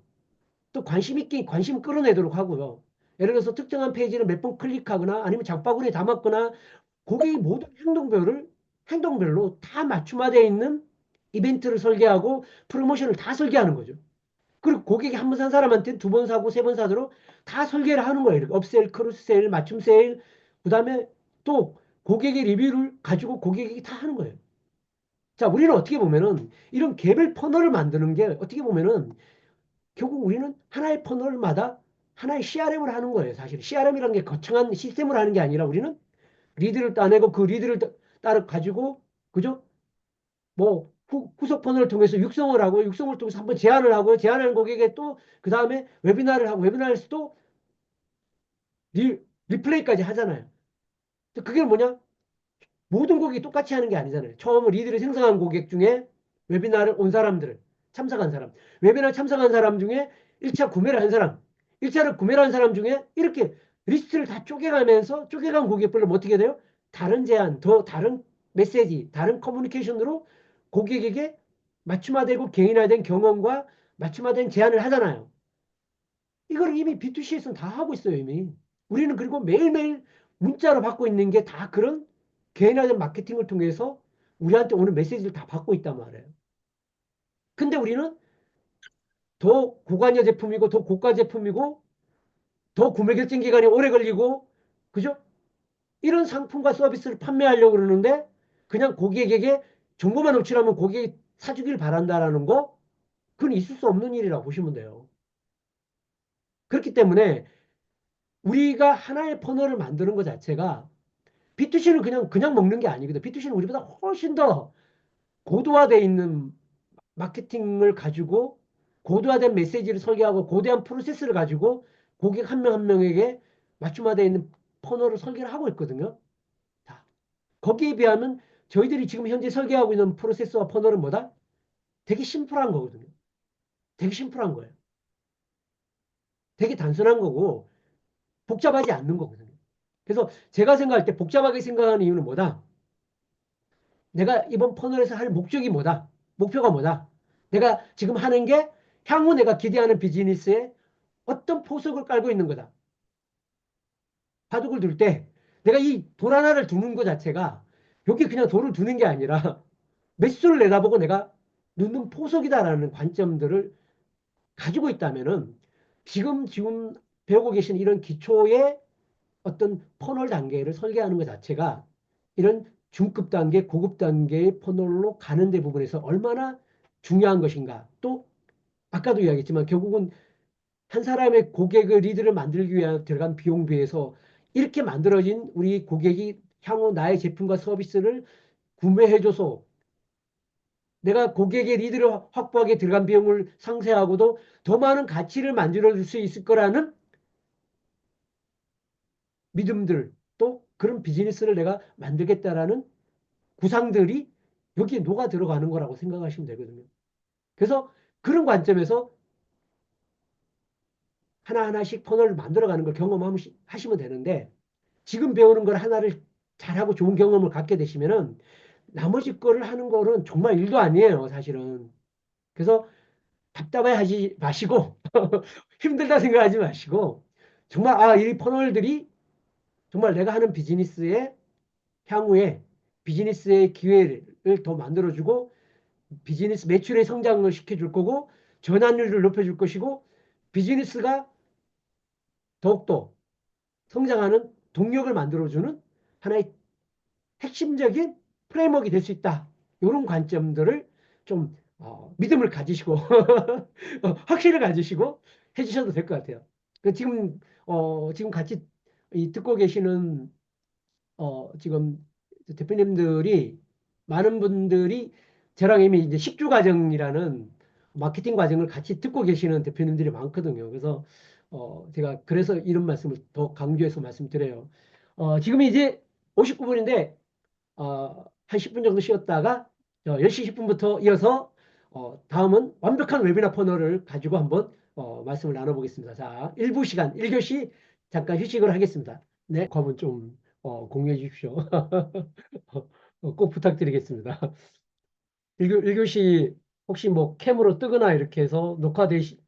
A: 또 관심 있게 관심 끌어내도록 하고요. 예를 들어서 특정한 페이지를 몇 번 클릭하거나 아니면 장바구니에 담았거나, 고객의 모든 행동별로 다 맞춤화되어 있는 이벤트를 설계하고 프로모션을 다 설계하는 거죠. 그리고 고객이 한 번 산 사람한테 두 번 사고 세 번 사도록 다 설계를 하는 거예요. 이렇게 업세일, 크로스세일, 맞춤 세일, 그다음에 또 고객의 리뷰를 가지고 고객이 다 하는 거예요. 자, 우리는 어떻게 보면은 이런 개별 퍼널을 만드는 게, 어떻게 보면은 결국 우리는 하나의 퍼널마다 하나의 CRM을 하는 거예요. 사실 CRM이라는 게 거창한 시스템을 하는 게 아니라, 우리는 리드를 따내고 그 리드를 따라 가지고, 그죠? 뭐 후속 퍼널을 통해서 육성을 하고, 육성을 통해서 한번 제안을 하고, 제안하는 고객에 또 그 다음에 웨비나를 하고, 웨비나에서 또 리플레이까지 하잖아요. 그게 뭐냐? 모든 고객이 똑같이 하는 게 아니잖아요. 처음 리드를 생성한 고객 중에 웨비나를 온 사람들을 참석한 사람, 웨비나 참석한 사람 중에 1차 구매를 한 사람, 1차를 구매를 한 사람 중에, 이렇게 리스트를 다 쪼개가면서 쪼개간 고객별로 뭐 어떻게 돼요? 다른 제안, 더 다른 메시지, 다른 커뮤니케이션으로 고객에게 맞춤화되고 개인화된 경험과 맞춤화된 제안을 하잖아요. 이걸 이미 B2C에서는 다 하고 있어요, 이미. 우리는 그리고 매일매일 문자로 받고 있는 게 다 그런 개인화된 마케팅을 통해서 우리한테 오는 메시지를 다 받고 있단 말이에요. 근데 우리는 더 고관여 제품이고 더 고가 제품이고 더 구매 결정 기간이 오래 걸리고 그죠? 이런 상품과 서비스를 판매하려고 그러는데 그냥 고객에게 정보만 노출하면 고객이 사주길 바란다라는 거 그건 있을 수 없는 일이라고 보시면 돼요. 그렇기 때문에 우리가 하나의 퍼널을 만드는 것 자체가 B2C는 그냥 먹는 게 아니거든. B2C는 우리보다 훨씬 더 고도화되어 있는 마케팅을 가지고 고도화된 메시지를 설계하고 고대한 프로세스를 가지고 고객 한 명 한 명에게 맞춤화되어 있는 퍼널을 설계를 하고 있거든요. 다. 거기에 비하면 저희들이 지금 현재 설계하고 있는 프로세스와 퍼널은 뭐다? 되게 심플한 거거든요. 되게 심플한 거예요. 되게 단순한 거고 복잡하지 않는 거거든요. 그래서 제가 생각할 때 복잡하게 생각하는 이유는 뭐다? 내가 이번 퍼널에서 할 목적이 뭐다? 목표가 뭐다? 내가 지금 하는 게 향후 내가 기대하는 비즈니스에 어떤 포석을 깔고 있는 거다. 바둑을 둘 때 내가 이 돌 하나를 두는 것 자체가 여기 그냥 돌을 두는 게 아니라 매수를 내다보고 내가 놓는 포석이다라는 관점들을 가지고 있다면은 지금 배우고 계신 이런 기초의 어떤 퍼널 단계를 설계하는 것 자체가 이런 중급 단계, 고급 단계의 퍼널로 가는 데 부분에서 얼마나 중요한 것인가. 또 아까도 이야기했지만 결국은 한 사람의 고객의 리드를 만들기 위해 들어간 비용 비해서 이렇게 만들어진 우리 고객이 향후 나의 제품과 서비스를 구매해줘서 내가 고객의 리드를 확보하게 들어간 비용을 상쇄하고도 더 많은 가치를 만들어줄 수 있을 거라는 믿음들 또 그런 비즈니스를 내가 만들겠다라는 구상들이 여기에 녹아 들어가는 거라고 생각하시면 되거든요. 그래서 그런 관점에서 하나하나씩 터널을 만들어가는 걸 경험하시면 되는데 지금 배우는 걸 하나를 잘하고 좋은 경험을 갖게 되시면은 나머지 거를 하는 거는 정말 일도 아니에요, 사실은. 그래서 답답해 하지 마시고 힘들다 생각하지 마시고 정말 이 퍼널들이 정말 내가 하는 비즈니스의 향후에 비즈니스의 기회를 더 만들어주고 비즈니스 매출의 성장을 시켜줄 거고 전환율을 높여줄 것이고 비즈니스가 더욱더 성장하는 동력을 만들어주는 하나의 핵심적인 프레임워크가 될 수 있다. 이런 관점들을 좀 믿음을 가지시고 확신을 가지시고 해주셔도 될 것 같아요. 지금 같이 듣고 계시는 지금 대표님들이 많은 분들이 저랑 이미 이제 식주 과정이라는 마케팅 과정을 같이 듣고 계시는 대표님들이 많거든요. 그래서 제가 그래서 이런 말씀을 더 강조해서 말씀드려요. 지금이 이제 59분인데 한 10분 정도 쉬었다가 10시 10분부터 이어서 다음은 완벽한 웨비나 퍼널을 가지고 한번 말씀을 나눠보겠습니다. 자, 1부 시간, 1교시 잠깐 휴식을 하겠습니다. 네, 그러면 좀 공유해 주십시오. 꼭 부탁드리겠습니다. 1교시 혹시 뭐 캠으로 뜨거나 이렇게 해서 녹화되시,